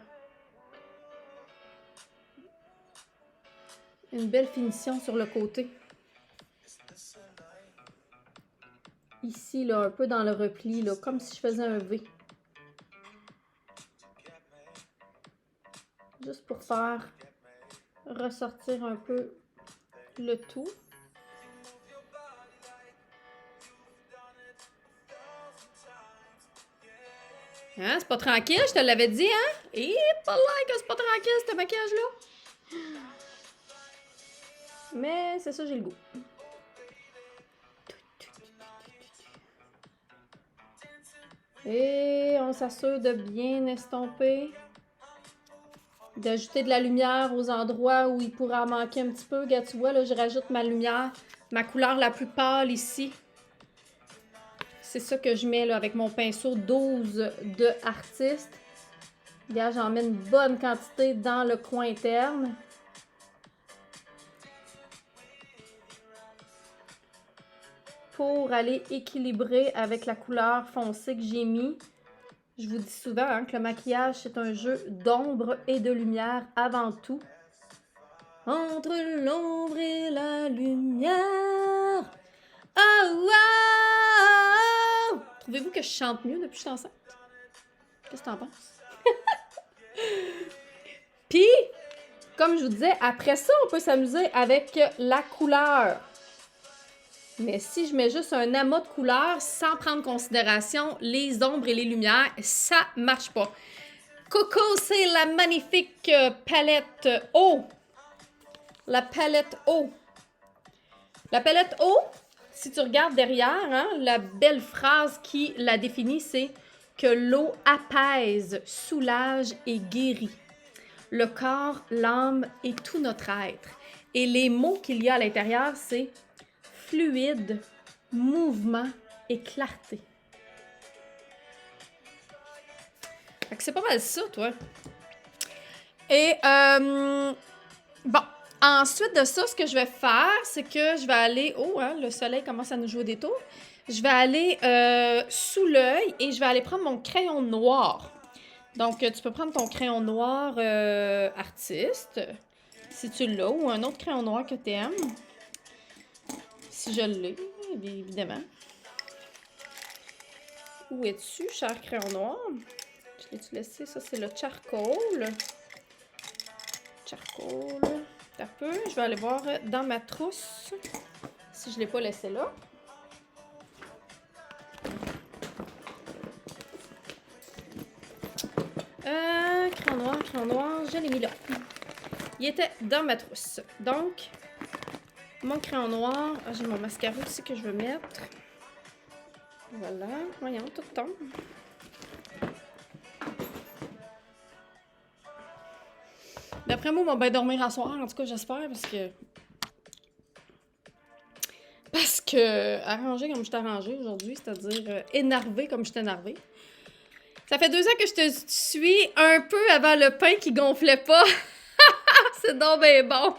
une belle finition sur le côté. Ici, là, un peu dans le repli, là, comme si je faisais un V. Juste pour faire ressortir un peu le tout. Hein, c'est pas tranquille, je te l'avais dit, hein? Et pas l'air que c'est pas tranquille, ce maquillage-là. Mais c'est ça, j'ai le goût. Et on s'assure de bien estomper. D'ajouter de la lumière aux endroits où il pourrait en manquer un petit peu. Regarde, tu vois, là, je rajoute ma lumière, ma couleur la plus pâle ici. C'est ça que je mets là, avec mon pinceau 12 de Artiste. Regarde, j'en mets une bonne quantité dans le coin interne. Pour aller équilibrer avec la couleur foncée que j'ai mis. Je vous dis souvent hein, que le maquillage, c'est un jeu d'ombre et de lumière avant tout. Entre l'ombre et la lumière. Oh, wow! Trouvez-vous que je chante mieux depuis que je suis enceinte? Qu'est-ce que t'en penses? Puis, comme je vous disais, après ça, on peut s'amuser avec la couleur. Mais si je mets juste un amas de couleurs sans prendre en considération les ombres et les lumières, ça marche pas. Coco, c'est la magnifique palette eau. La palette eau. La palette eau, si tu regardes derrière, hein, la belle phrase qui la définit, c'est que l'eau apaise, soulage et guérit le corps, l'âme et tout notre être. Et les mots qu'il y a à l'intérieur, c'est fluide, mouvement et clarté. Fait que c'est pas mal ça, toi. Et, bon, ensuite de ça, ce que je vais faire, c'est que je vais aller... Oh, hein, le soleil commence à nous jouer des tours. Je vais aller sous l'œil et je vais aller prendre mon crayon noir. Donc, tu peux prendre ton crayon noir Artiste, si tu l'as, ou un autre crayon noir que tu aimes. Si je l'ai, évidemment. Où es-tu, cher crayon noir? Je l'ai-tu laissé? Ça, c'est le charcoal. Charcoal. Un peu. Je vais aller voir dans ma trousse si je ne l'ai pas laissé là. Crayon noir, je l'ai mis là. Il était dans ma trousse. Donc, mon crayon noir. Ah, j'ai mon mascara aussi que je veux mettre. Voilà. Voyons, tout tombe. D'après moi, on va bien dormir à soir. En tout cas, j'espère, parce que arrangé comme je t'ai arrangé aujourd'hui, c'est-à-dire énervé comme je t'ai énervé. Ça fait 2 ans que je te suis un peu avant le pain qui gonflait pas. C'est donc bien bon.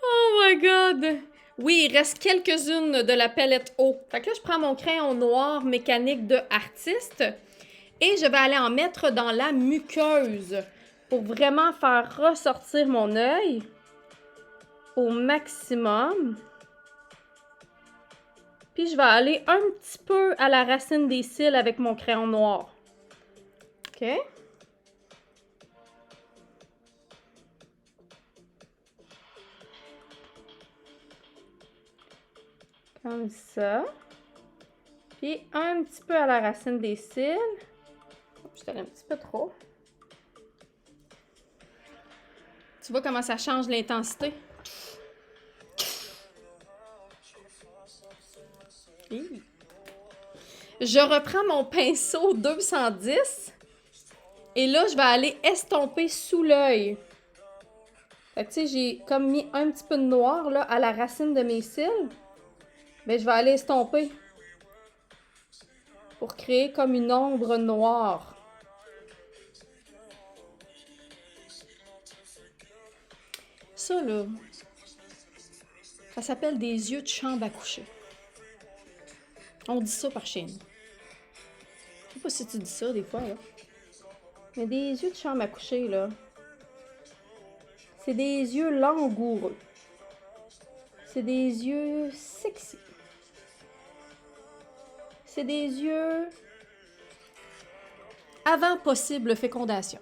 Oh my God. Oui, il reste quelques-unes de la palette eau. Fait que là, je prends mon crayon noir mécanique de Artiste et je vais aller en mettre dans la muqueuse pour vraiment faire ressortir mon œil au maximum. Puis je vais aller un petit peu à la racine des cils avec mon crayon noir. OK? Comme ça. Puis un petit peu à la racine des cils. Je t'allais un petit peu trop. Tu vois comment ça change l'intensité? Je reprends mon pinceau 210 et là, je vais aller estomper sous l'œil. Fait que tu sais, j'ai comme mis un petit peu de noir là, à la racine de mes cils. Mais je vais aller estomper pour créer comme une ombre noire. Ça, là, ça s'appelle des yeux de chambre à coucher. On dit ça par chez nous. Je sais pas si tu dis ça des fois, là. Mais des yeux de chambre à coucher, là, c'est des yeux langoureux. C'est des yeux sexy. C'est des yeux avant possible fécondation.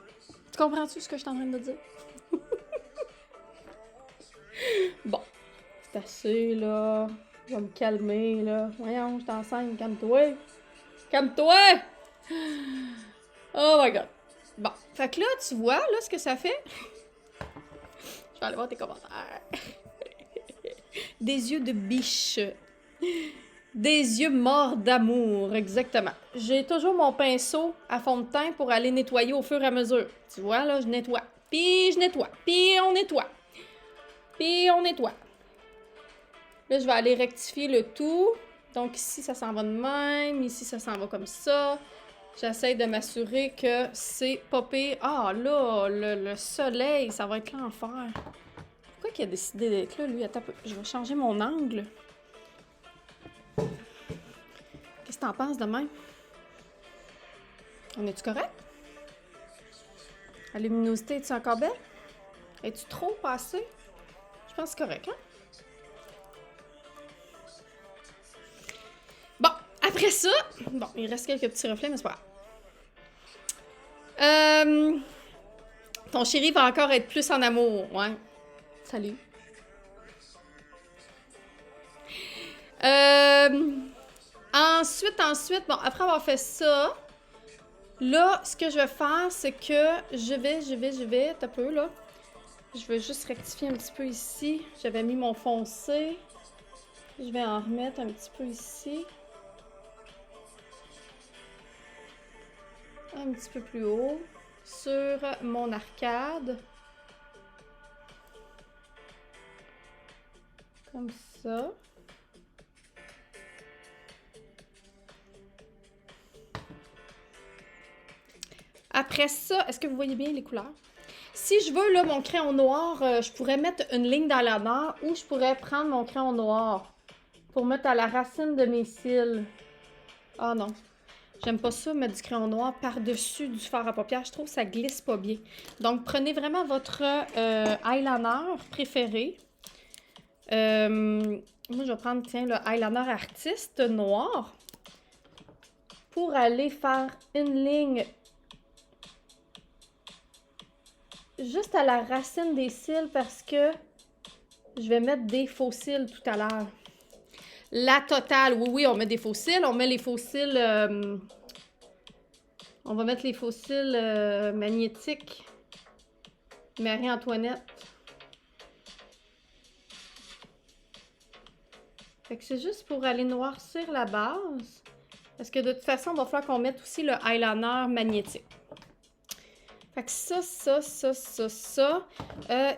Tu comprends-tu ce que je suis en train de dire? Bon, c'est assez, là. Je vais me calmer, là. Voyons, je suis enceinte, calme-toi. Calme-toi! Oh my God. Bon, fait que là, tu vois, là, ce que ça fait? Je vais aller voir tes commentaires. Des yeux de biche. Des yeux morts d'amour, exactement. J'ai toujours mon pinceau à fond de teint pour aller nettoyer au fur et à mesure. Tu vois, là, je nettoie. Puis je nettoie. Puis on nettoie. Puis on nettoie. Là, je vais aller rectifier le tout. Donc ici, ça s'en va de même. Ici, ça s'en va comme ça. J'essaie de m'assurer que c'est pas pire. Ah, là, le soleil, ça va être l'enfer. Pourquoi qu'il a décidé d'être là, lui? Attends un peu. Je vais changer mon angle. Qu'est-ce que t'en penses de même? On est-tu correct? La luminosité, est-tu encore belle? Es-tu trop passée? Je pense que c'est correct, hein? Bon, après ça... Bon, il reste quelques petits reflets, mais c'est pas grave. Ton chéri va encore être plus en amour, ouais. Salut. Ensuite, bon, après avoir fait ça, là, ce que je vais faire, c'est que je vais, t'as peu, là. Je vais juste rectifier un petit peu ici. J'avais mis mon foncé. Je vais en remettre un petit peu ici. Un petit peu plus haut. Sur mon arcade. Comme ça. Après ça, est-ce que vous voyez bien les couleurs? Si je veux, là, mon crayon noir, je pourrais mettre une ligne dans la barre ou je pourrais prendre mon crayon noir pour mettre à la racine de mes cils. Ah non, j'aime pas ça, mettre du crayon noir par-dessus du fard à paupières. Je trouve que ça glisse pas bien. Donc, prenez vraiment votre eyeliner préféré. Moi, je vais prendre, tiens, le eyeliner artiste noir pour aller faire une ligne juste à la racine des cils parce que je vais mettre des faux cils tout à l'heure. La totale, oui, on met des faux cils. On met les faux cils... on va mettre les faux cils magnétiques. Marie-Antoinette. Fait que c'est juste pour aller noircir la base. Parce que de toute façon, il va falloir qu'on mette aussi le eyeliner magnétique. Fait que ça.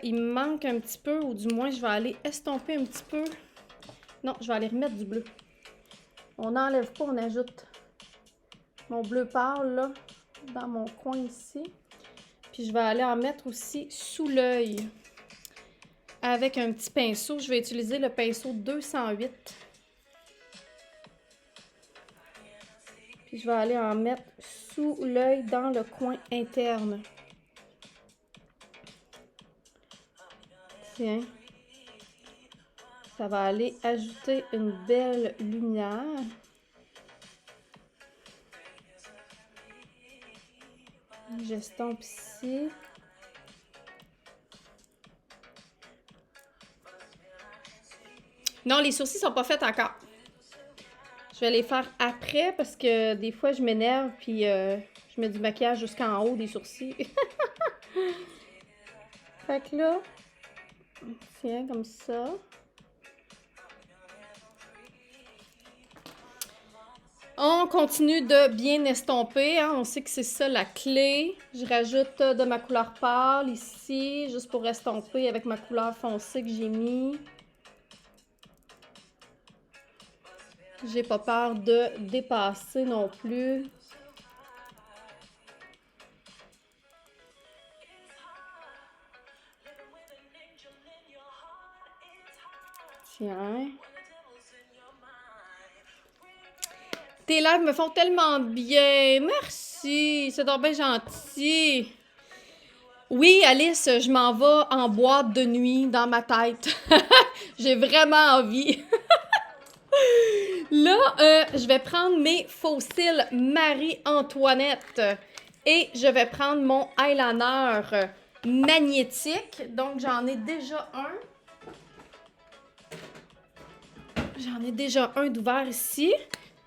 Il me manque un petit peu, ou du moins, je vais aller estomper un petit peu. Non, je vais aller remettre du bleu. On n'enlève pas, on ajoute mon bleu pâle, là, dans mon coin ici. Puis je vais aller en mettre aussi sous l'œil. Avec un petit pinceau. Je vais utiliser le pinceau 208. Puis je vais aller en mettre sous l'œil dans le coin interne. Tiens. Ça va aller ajouter une belle lumière. J'estompe ici. Non, les sourcils sont pas faits encore. Je vais les faire après parce que des fois, je m'énerve puis je mets du maquillage jusqu'en haut des sourcils. Fait que là, tiens, comme ça. On continue de bien estomper, hein? On sait que c'est ça la clé. Je rajoute de ma couleur pâle ici, juste pour estomper avec ma couleur foncée que j'ai mis. J'ai pas peur de dépasser non plus. Tiens. Tes lives me font tellement bien. Merci. C'est donc bien gentil. Oui, Alice, je m'en vais en boîte de nuit dans ma tête. J'ai vraiment envie. Là, je vais prendre mes faux cils Marie-Antoinette et je vais prendre mon eyeliner magnétique. Donc, j'en ai déjà un. J'en ai déjà un d'ouvert ici.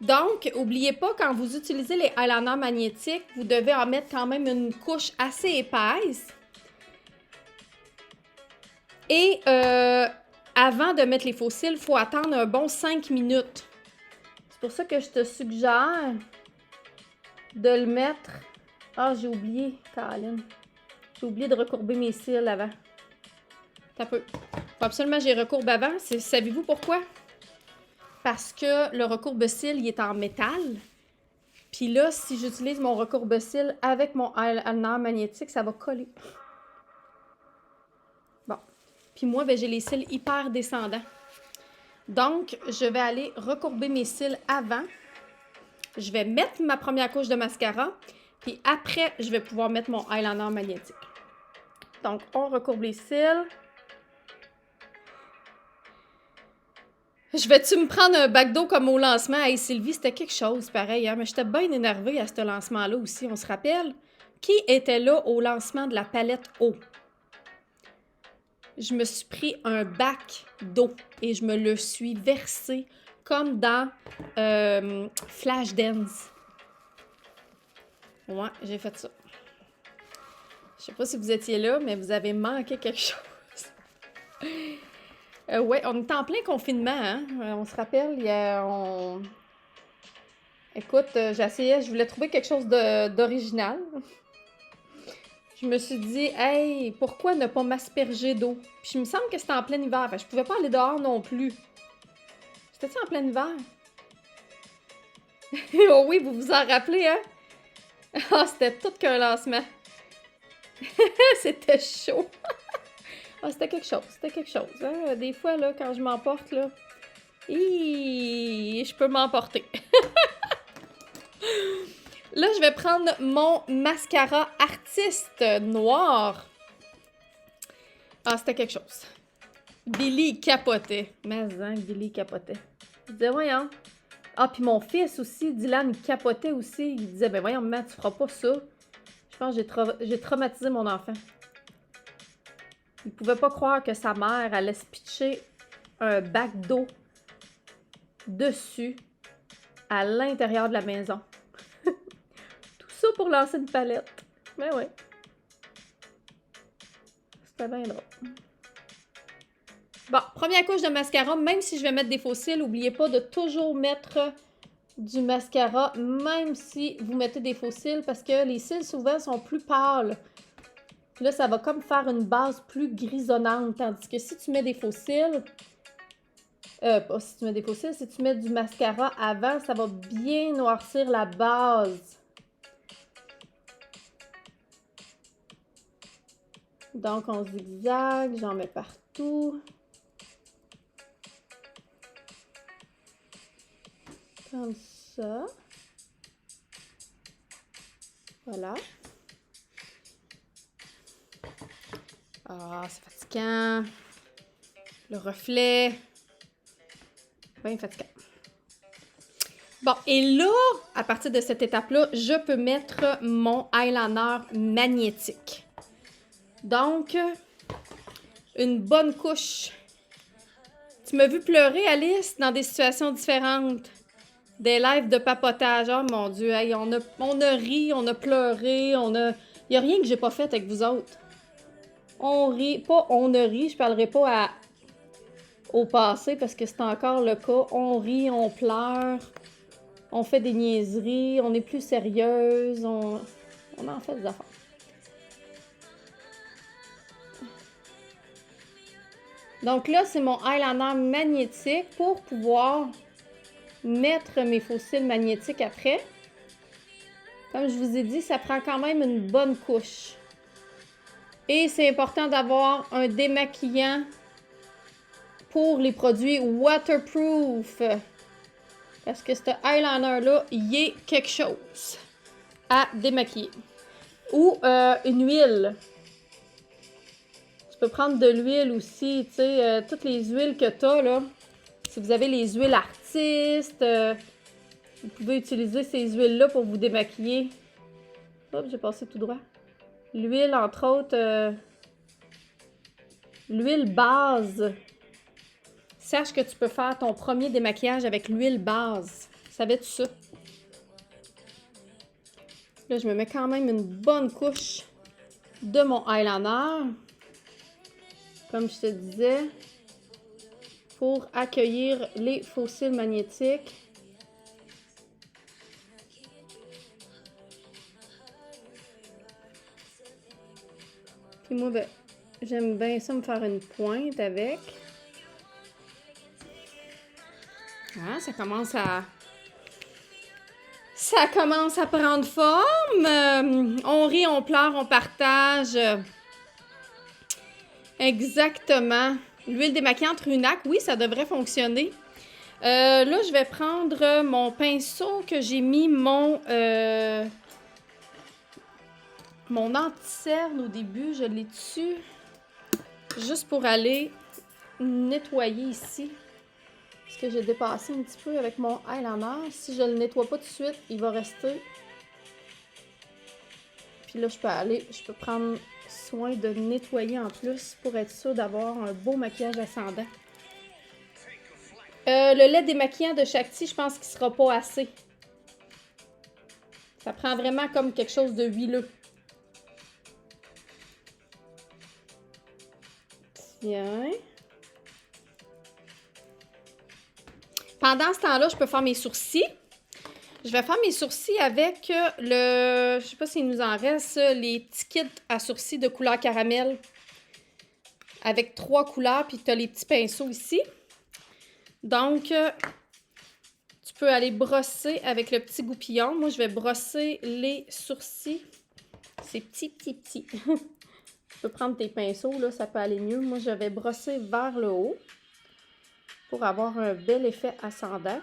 Donc, n'oubliez pas, quand vous utilisez les eyeliners magnétiques, vous devez en mettre quand même une couche assez épaisse. Et avant de mettre les faux cils, il faut attendre un bon 5 minutes. C'est pour ça que je te suggère de le mettre... Ah, j'ai oublié, Caroline. J'ai oublié de recourber mes cils avant. T'as peu. Faut absolument que je les recourbe avant. Savez-vous pourquoi? Parce que le recourbe-cils, il est en métal. Puis là, si j'utilise mon recourbe-cils avec mon eyeliner magnétique, ça va coller. Bon. Puis moi, ben, j'ai les cils hyper descendants. Donc, je vais aller recourber mes cils avant. Je vais mettre ma première couche de mascara. Puis après, je vais pouvoir mettre mon eyeliner magnétique. Donc, on recourbe les cils. Je vais-tu me prendre un bac d'eau comme au lancement? Hey Sylvie, c'était quelque chose pareil, hein? Mais j'étais bien énervée à ce lancement-là aussi, on se rappelle. Qui était là au lancement de la palette eau? Je me suis pris un bac d'eau et je me le suis versé comme dans Flashdance. Ouais, j'ai fait ça. Je sais pas si vous étiez là, mais vous avez manqué quelque chose. Ouais, on est en plein confinement, hein? On se rappelle, Écoute, j'essayais, je voulais trouver quelque chose d'original. Je me suis dit, hey, pourquoi ne pas m'asperger d'eau? Puis il me semble que c'était en plein hiver, fait que je pouvais pas aller dehors non plus. C'était-tu en plein hiver? Oh oui, vous vous en rappelez, hein? Ah, c'était tout qu'un lancement. C'était chaud. Ah, c'était quelque chose, hein? Des fois, là, quand je m'emporte, là, je peux m'emporter. Là, je vais prendre mon mascara artiste noir. Ah, c'était quelque chose. Billy capotait. Mais hein, Billy capotait. Il disait, voyons. Ah, puis mon fils aussi, Dylan, il capotait aussi. Il disait, ben voyons, maman, tu feras pas ça. Je pense que j'ai traumatisé mon enfant. Il pouvait pas croire que sa mère allait se pitcher un bac d'eau dessus à l'intérieur de la maison. Tout ça pour lancer une palette. Ben ouais. C'était bien drôle. Bon, première couche de mascara. Même si je vais mettre des faux cils, n'oubliez pas de toujours mettre du mascara, même si vous mettez des faux cils, parce que les cils souvent sont plus pâles. Puis là, ça va comme faire une base plus grisonnante. Tandis que si tu mets des faux cils, pas si tu mets des faux cils, si tu mets du mascara avant, ça va bien noircir la base. Donc, on zigzague, j'en mets partout. Comme ça. Voilà. Ah, c'est fatigant. Le reflet. Bien fatigant. Bon, et là, à partir de cette étape-là, je peux mettre mon eyeliner magnétique. Donc, une bonne couche. Tu m'as vu pleurer, Alice, dans des situations différentes. Des lives de papotage. Oh mon Dieu, hey, on a ri, on a pleuré, Il n'y a rien que j'ai pas fait avec vous autres. On rit, pas on a ri, je parlerai pas au passé parce que c'est encore le cas. On rit, on pleure, on fait des niaiseries, on est plus sérieuse, on en fait des affaires. Donc là, c'est mon eyeliner magnétique pour pouvoir mettre mes fossiles magnétiques après. Comme je vous ai dit, ça prend quand même une bonne couche. Et c'est important d'avoir un démaquillant pour les produits waterproof. Parce que ce eyeliner-là, il est quelque chose à démaquiller. Ou une huile. Tu peux prendre de l'huile aussi, tu sais, toutes les huiles que tu as, là. Si vous avez les huiles artistes, vous pouvez utiliser ces huiles-là pour vous démaquiller. Hop, j'ai passé tout droit. L'huile, entre autres, l'huile base. Sache que tu peux faire ton premier démaquillage avec l'huile base. Savais-tu ça? Là, je me mets quand même une bonne couche de mon eyeliner. Comme je te disais, pour accueillir les fossiles magnétiques. Puis moi, ben, j'aime bien ça me faire une pointe avec. Ah, ça commence à prendre forme. On rit, on pleure, on partage. Exactement. L'huile démaquillante Runac, oui, ça devrait fonctionner. Là, je vais prendre mon pinceau que j'ai mis mon anti-cerne au début. Je l'ai dessus. Juste pour aller nettoyer ici. Parce que j'ai dépassé un petit peu avec mon eyeliner. Si je le nettoie pas tout de suite, il va rester. Puis là, je peux prendre soin de nettoyer en plus pour être sûr d'avoir un beau maquillage ascendant. Le lait démaquillant de Shakti, je pense qu'il sera pas assez. Ça prend vraiment comme quelque chose de huileux. Tiens. Pendant ce temps-là, je peux faire mes sourcils. Je vais faire mes sourcils avec je sais pas s'il nous en reste, les petits kits à sourcils de couleur caramel. Avec 3 couleurs, puis tu as les petits pinceaux ici. Donc, tu peux aller brosser avec le petit goupillon. Moi, je vais brosser les sourcils. C'est petit. Tu peux prendre tes pinceaux, là, ça peut aller mieux. Moi, je vais brosser vers le haut pour avoir un bel effet ascendant.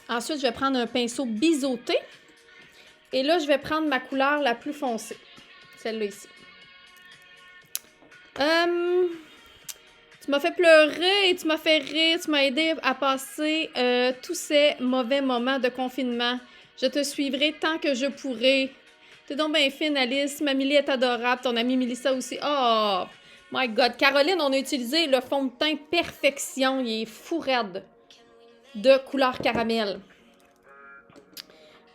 Ensuite, je vais prendre un pinceau biseauté. Et là, je vais prendre ma couleur la plus foncée. Celle-là ici. Tu m'as fait pleurer, tu m'as fait rire, tu m'as aidé à passer tous ces mauvais moments de confinement. Je te suivrai tant que je pourrai. T'es donc bien fine, Alice. Mamie est adorable. Ton amie Melissa aussi. Oh, my God. Caroline, on a utilisé le fond de teint Perfection. Il est fou raide. De couleur caramel.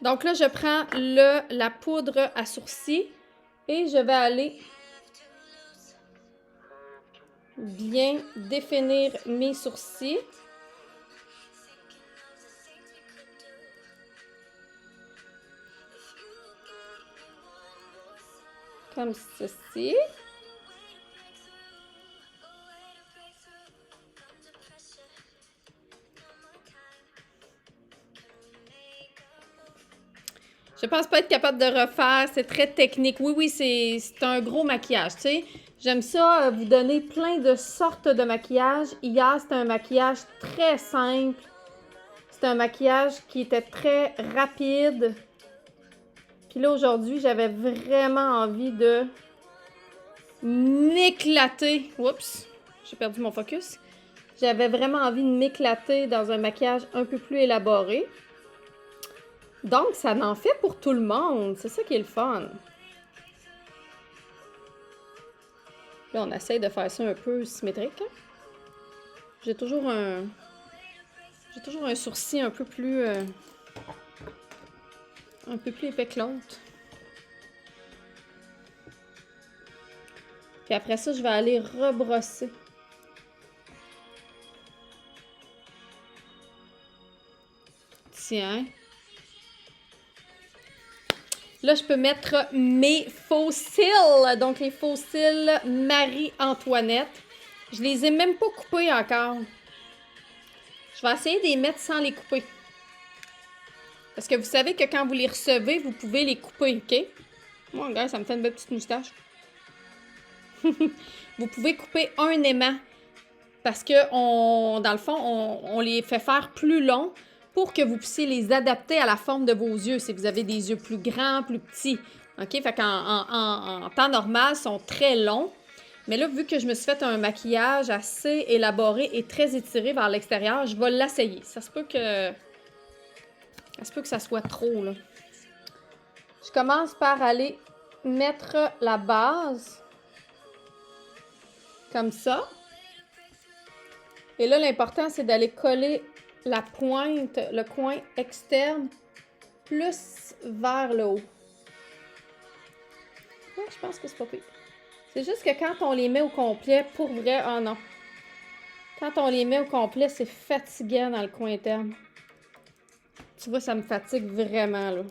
Donc là, je prends la poudre à sourcils et je vais aller bien définir mes sourcils. Comme ceci. Je pense pas être capable de refaire. C'est très technique. Oui, c'est un gros maquillage, tu sais. J'aime ça, vous donner plein de sortes de maquillage. Hier, c'était un maquillage très simple. C'était un maquillage qui était très rapide. Puis là, aujourd'hui, j'avais vraiment envie de m'éclater. Oups, j'ai perdu mon focus. J'avais vraiment envie de m'éclater dans un maquillage un peu plus élaboré. Donc, ça en fait pour tout le monde. C'est ça qui est le fun. Là, on essaye de faire ça un peu symétrique. Hein? J'ai toujours un J'ai toujours un sourcil un peu plus épais que l'autre. Puis après ça, je vais aller rebrosser. Tiens. Là, je peux mettre mes faux cils. Donc, les faux cils Marie-Antoinette. Je les ai même pas coupés encore. Je vais essayer de les mettre sans les couper. Parce que vous savez que quand vous les recevez, vous pouvez les couper, OK? Moi, regarde, ça me fait une belle petite moustache. Vous pouvez couper un aimant. Parce que, dans le fond, on les fait faire plus longs pour que vous puissiez les adapter à la forme de vos yeux. Si vous avez des yeux plus grands, plus petits. OK? Fait qu'en temps normal, ils sont très longs. Mais là, vu que je me suis fait un maquillage assez élaboré et très étiré vers l'extérieur, je vais l'essayer. Ça se peut que ça soit trop, là. Je commence par aller mettre la base. Comme ça. Et là, l'important, c'est d'aller coller la pointe, le coin externe, plus vers le haut. Ouais, je pense que c'est pas pire. C'est juste que quand on les met au complet, pour vrai, oh non. Quand on les met au complet, c'est fatigant dans le coin interne. Tu vois, ça me fatigue vraiment, là.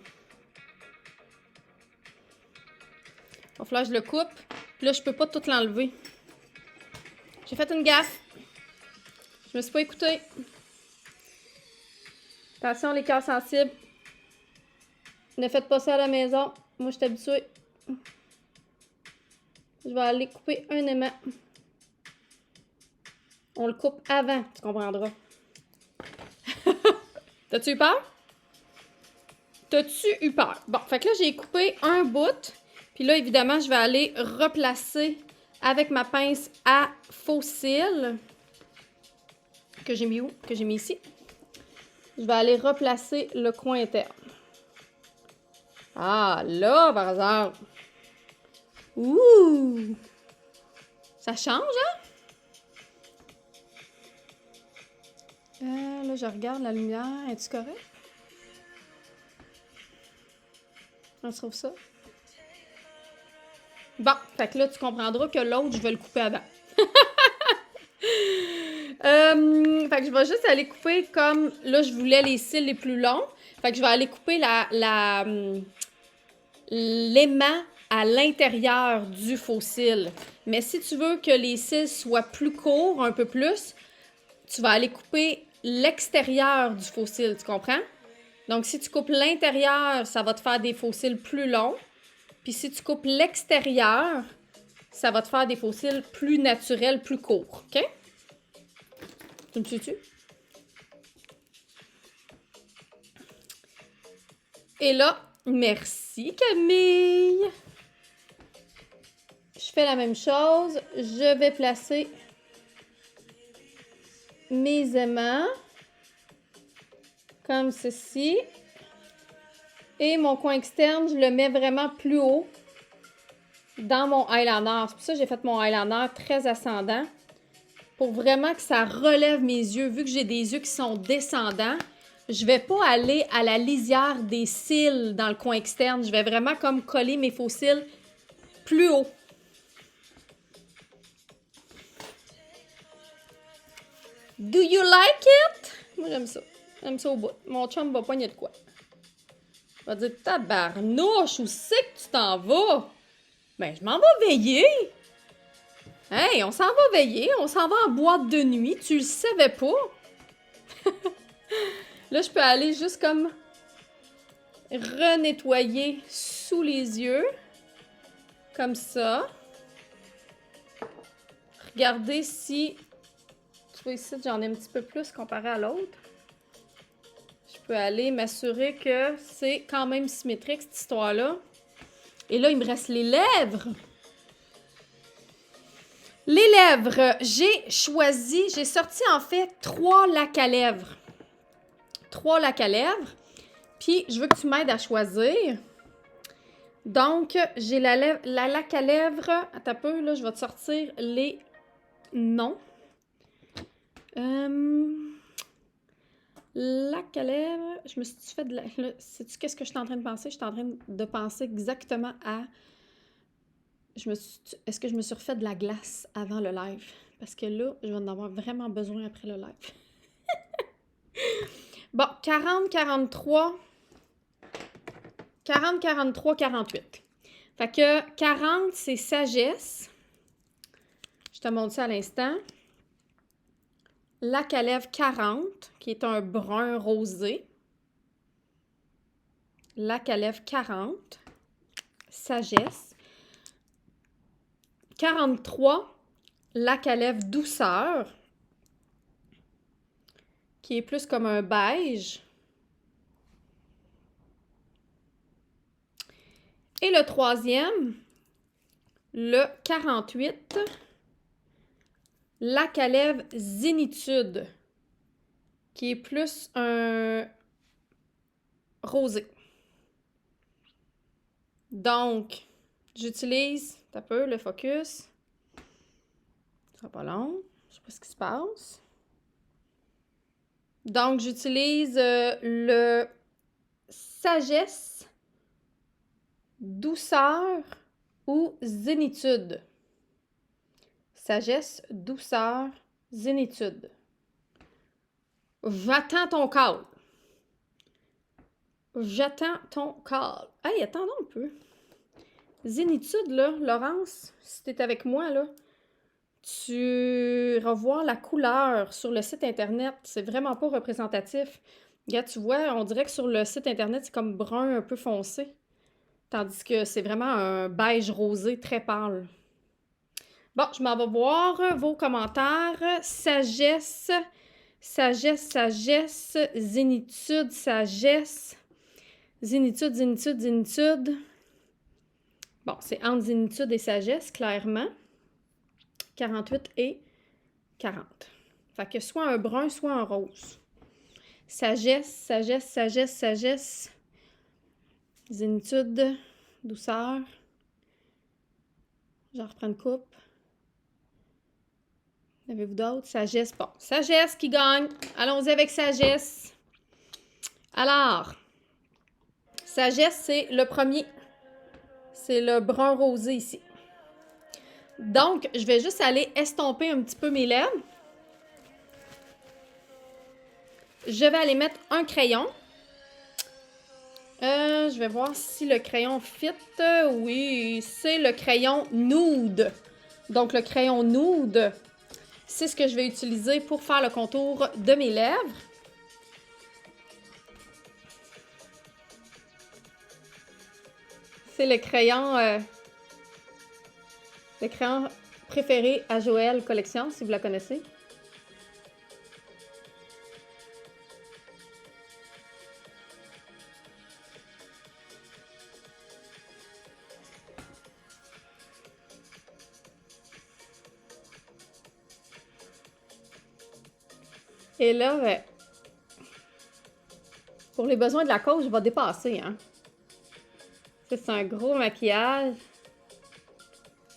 Il va falloir que je le coupe. Puis là, je peux pas tout l'enlever. J'ai fait une gaffe. Je me suis pas écoutée. Attention, les cœurs sensibles. Ne faites pas ça à la maison. Moi, je suis habituée. Je vais aller couper un aimant. On le coupe avant, tu comprendras. T'as-tu eu peur? T'as-tu eu peur? Bon, fait que là, j'ai coupé un bout. Puis là, évidemment, je vais aller replacer avec ma pince à faux cils. Que j'ai mis où? Que j'ai mis ici. Je vais aller replacer le coin interne. Ah, là, par exemple. Ouh! Ça change, hein? Là, je regarde la lumière. Es-tu correct? On trouve ça? Bon, fait que là, tu comprendras que l'autre, je vais le couper avant. Fait que je vais juste aller couper comme... Là, je voulais les cils les plus longs. Fait que je vais aller couper l'aimant à l'intérieur du faux cil. Mais si tu veux que les cils soient plus courts, un peu plus, tu vas aller couper l'extérieur du faux cil, tu comprends? Donc, si tu coupes l'intérieur, ça va te faire des faux cils plus longs. Puis si tu coupes l'extérieur, ça va te faire des faux cils plus naturels, plus courts, OK? Tu me suis-tu? Et là, merci Camille! Je fais la même chose. Je vais placer mes aimants comme ceci. Et mon coin externe, je le mets vraiment plus haut dans mon eyeliner. C'est pour ça que j'ai fait mon eyeliner très ascendant. Pour vraiment que ça relève mes yeux. Vu que j'ai des yeux qui sont descendants, je vais pas aller à la lisière des cils dans le coin externe. Je vais vraiment comme coller mes faux cils plus haut. Do you like it? Moi, j'aime ça. J'aime ça au bout. Mon chum va poigner de quoi? Il va dire, tabarnouche, où c'est que tu t'en vas? Ben, je m'en vais veiller. Hey, on s'en va veiller. On s'en va en boîte de nuit. Tu le savais pas? Là, je peux aller juste comme renettoyer sous les yeux. Comme ça. Regardez si... Tu vois ici, j'en ai un petit peu plus comparé à l'autre. Je peux aller m'assurer que c'est quand même symétrique, cette histoire-là. Et là, il me reste les lèvres. Les lèvres, j'ai sorti en fait 3 lacs à lèvres. 3 lacs à lèvres. Puis, je veux que tu m'aides à choisir. Donc, j'ai la lac à lèvres. Attends un peu, là, je vais te sortir les noms. Lac à lèvres, je me suis fait de la... Sais-tu qu'est-ce que je suis en train de penser? Je suis en train de penser exactement à... Est-ce que je me suis refait de la glace avant le live? Parce que là, je vais en avoir vraiment besoin après le live. Bon, 40, 43... 40, 43, 48. Fait que 40, c'est sagesse. Je te montre ça à l'instant. Lac à lèvres 40, qui est un brun rosé. Lac à lèvres 40, sagesse. 43, lac à lèvres douceur, qui est plus comme un beige. Et le troisième, le 48, lac à lèvres zénitude, qui est plus un rosé. Donc, j'utilise un peu le focus. Ce sera pas long. Je sais pas ce qui se passe. Donc, j'utilise le sagesse, douceur ou zénitude. Sagesse, douceur, zénitude. J'attends ton call. J'attends ton call. Hey, attendons un peu. Zénitude, là, Laurence, si t'es avec moi, là, tu revois la couleur sur le site Internet. C'est vraiment pas représentatif. Regarde, tu vois, on dirait que sur le site Internet, c'est comme brun un peu foncé. Tandis que c'est vraiment un beige rosé très pâle. Bon, je m'en vais voir vos commentaires. Sagesse, sagesse, sagesse, zénitude, sagesse. Zénitude, zénitude, zénitude. Bon, c'est entre zénitude et sagesse, clairement. 48 et 40. Fait que soit un brun, soit un rose. Sagesse, sagesse, sagesse, sagesse. Zénitude, douceur. J'en reprends une coupe. Avez-vous d'autres? Sagesse, bon. Sagesse qui gagne. Allons-y avec sagesse. Alors, sagesse, c'est le premier. C'est le brun rosé ici. Donc, je vais juste aller estomper un petit peu mes lèvres. Je vais aller mettre un crayon. Je vais voir si le crayon fit. Oui, c'est le crayon Nude. Donc, le crayon Nude, c'est ce que je vais utiliser pour faire le contour de mes lèvres. C'est le crayon préféré à Joël Collection, si vous la connaissez. Et là, pour les besoins de la cause, je vais dépasser, hein. C'est un gros maquillage.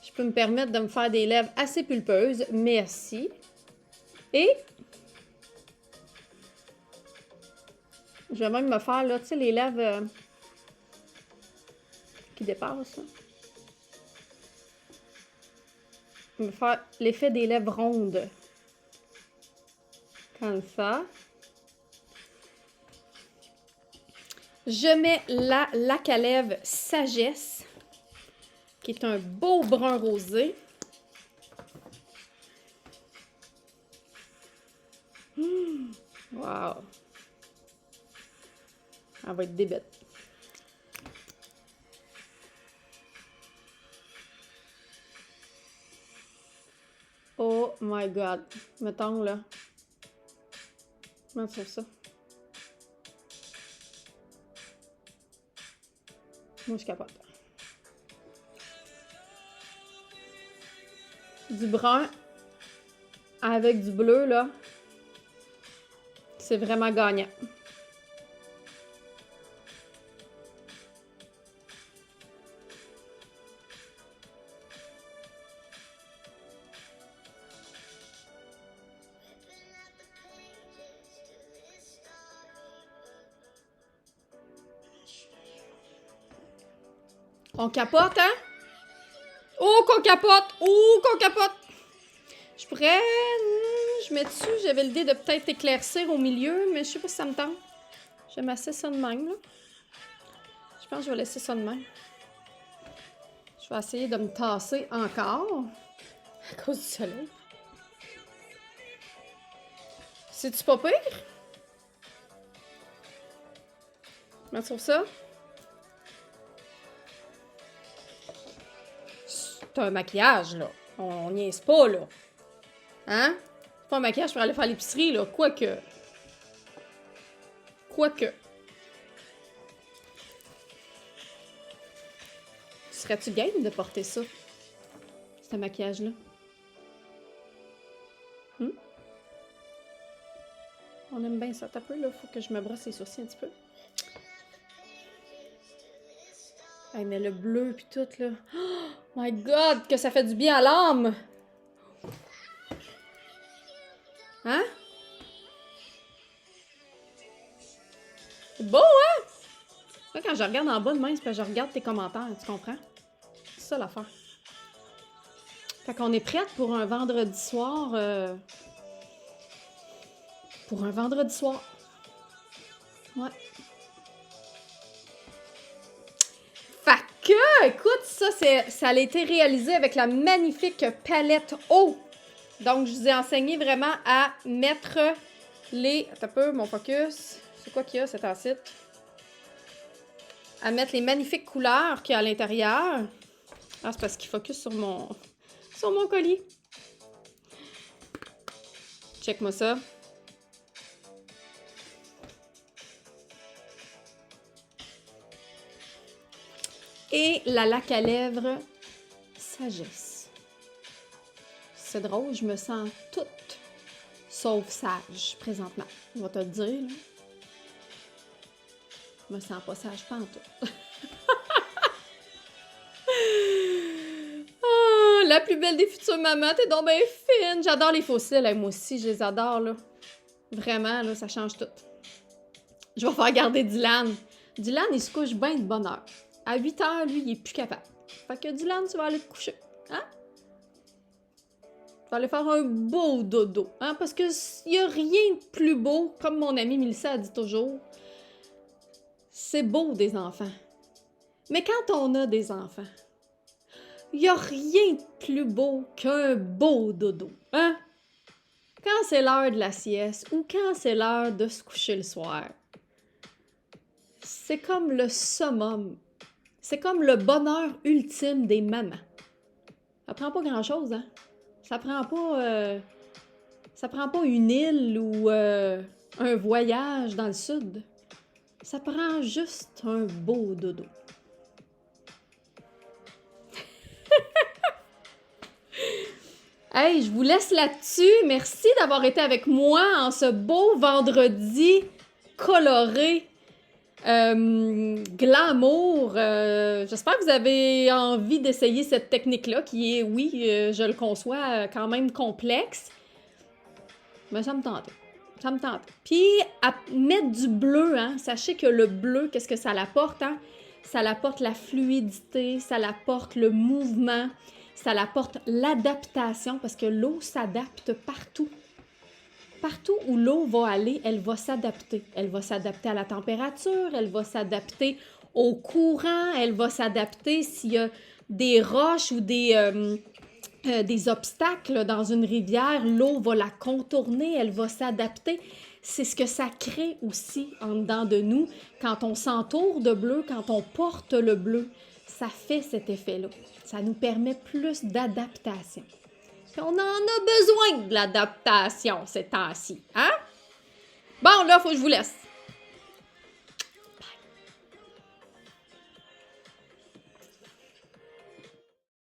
Je peux me permettre de me faire des lèvres assez pulpeuses. Merci. Et je vais même me faire, là, tu sais, les lèvres qui dépassent. Là. Je vais me faire l'effet des lèvres rondes. Comme ça. Je mets la lac à lèvres Sagesse, qui est un beau brun rosé. Wow! Elle va être débête. Oh my God! Mettons là. Comment tu fais ça? Moi, je capote. Du brun avec du bleu, là. C'est vraiment gagnant. On capote, hein? Oh, qu'on capote! Oh, qu'on capote! Je pourrais... Je mets dessus, j'avais l'idée de peut-être éclaircir au milieu, mais je sais pas si ça me tente. J'aime assez ça de même, là. Je pense que je vais laisser ça de même. Je vais essayer de me tasser encore. À cause du soleil. C'est-tu pas pire? Comment tu trouves ça? C'est un maquillage, là. On niaise pas, là. Hein? C'est pas un maquillage pour aller faire l'épicerie, là. Quoique. Serais-tu game de porter ça? Ce maquillage-là? On aime bien ça. T'as peu, là. Faut que je me brosse les sourcils un petit peu. Hey, mais le bleu pis tout, là. Oh my God, que ça fait du bien à l'âme! Hein? C'est beau, hein? Là, quand je regarde en bas de main, c'est parce que je regarde tes commentaires, tu comprends? C'est ça l'affaire. Fait qu'on est prête pour un vendredi soir. Pour un vendredi soir. Ouais. Fait que, écoute, ça a été réalisé avec la magnifique palette eau. Donc, je vous ai enseigné vraiment à mettre les... Attends un peu, mon focus. C'est quoi qu'il y a, cet acide? À mettre les magnifiques couleurs qu'il y a à l'intérieur. Ah, c'est parce qu'il focus sur mon collier. Check-moi ça. Et la laque à lèvres Sagesse. C'est drôle, je me sens toute sauf sage présentement. On va te le dire, là. Je me sens pas sage pantoute. Oh, la plus belle des futures mamans, t'es donc bien fine. J'adore les fossiles, moi aussi, je les adore, là. Vraiment, là, ça change tout. Je vais faire garder Dylan. Dylan, il se couche bien de bonne heure. À 8 heures, lui, il est plus capable. Fait que Dylan, tu vas aller te coucher. Hein? Tu vas aller faire un beau dodo. Hein? Parce que y a rien de plus beau, comme mon amie Mélissa a dit toujours. C'est beau des enfants. Mais quand on a des enfants, y a rien de plus beau qu'un beau dodo. Hein? Quand c'est l'heure de la sieste ou quand c'est l'heure de se coucher le soir, c'est comme le summum. C'est comme le bonheur ultime des mamans. Ça prend pas grand-chose, hein? Ça prend pas une île ou un voyage dans le sud. Ça prend juste un beau dodo. Hey, je vous laisse là-dessus. Merci d'avoir été avec moi en ce beau vendredi coloré. Glamour. J'espère que vous avez envie d'essayer cette technique-là qui est, oui, je le conçois, quand même complexe. Mais ça me tente. Ça me tente. Puis, à mettre du bleu, hein, sachez que le bleu, qu'est-ce que ça l'apporte, hein? Ça l'apporte la fluidité, ça l'apporte le mouvement, ça l'apporte l'adaptation, parce que l'eau s'adapte partout. Partout où l'eau va aller, elle va s'adapter. Elle va s'adapter à la température, elle va s'adapter au courant, elle va s'adapter s'il y a des roches ou des obstacles dans une rivière, l'eau va la contourner, elle va s'adapter. C'est ce que ça crée aussi en dedans de nous. Quand on s'entoure de bleu, quand on porte le bleu, ça fait cet effet-là. Ça nous permet plus d'adaptation. Puis on en a besoin de l'adaptation ces temps-ci, hein? Bon, là, faut que je vous laisse.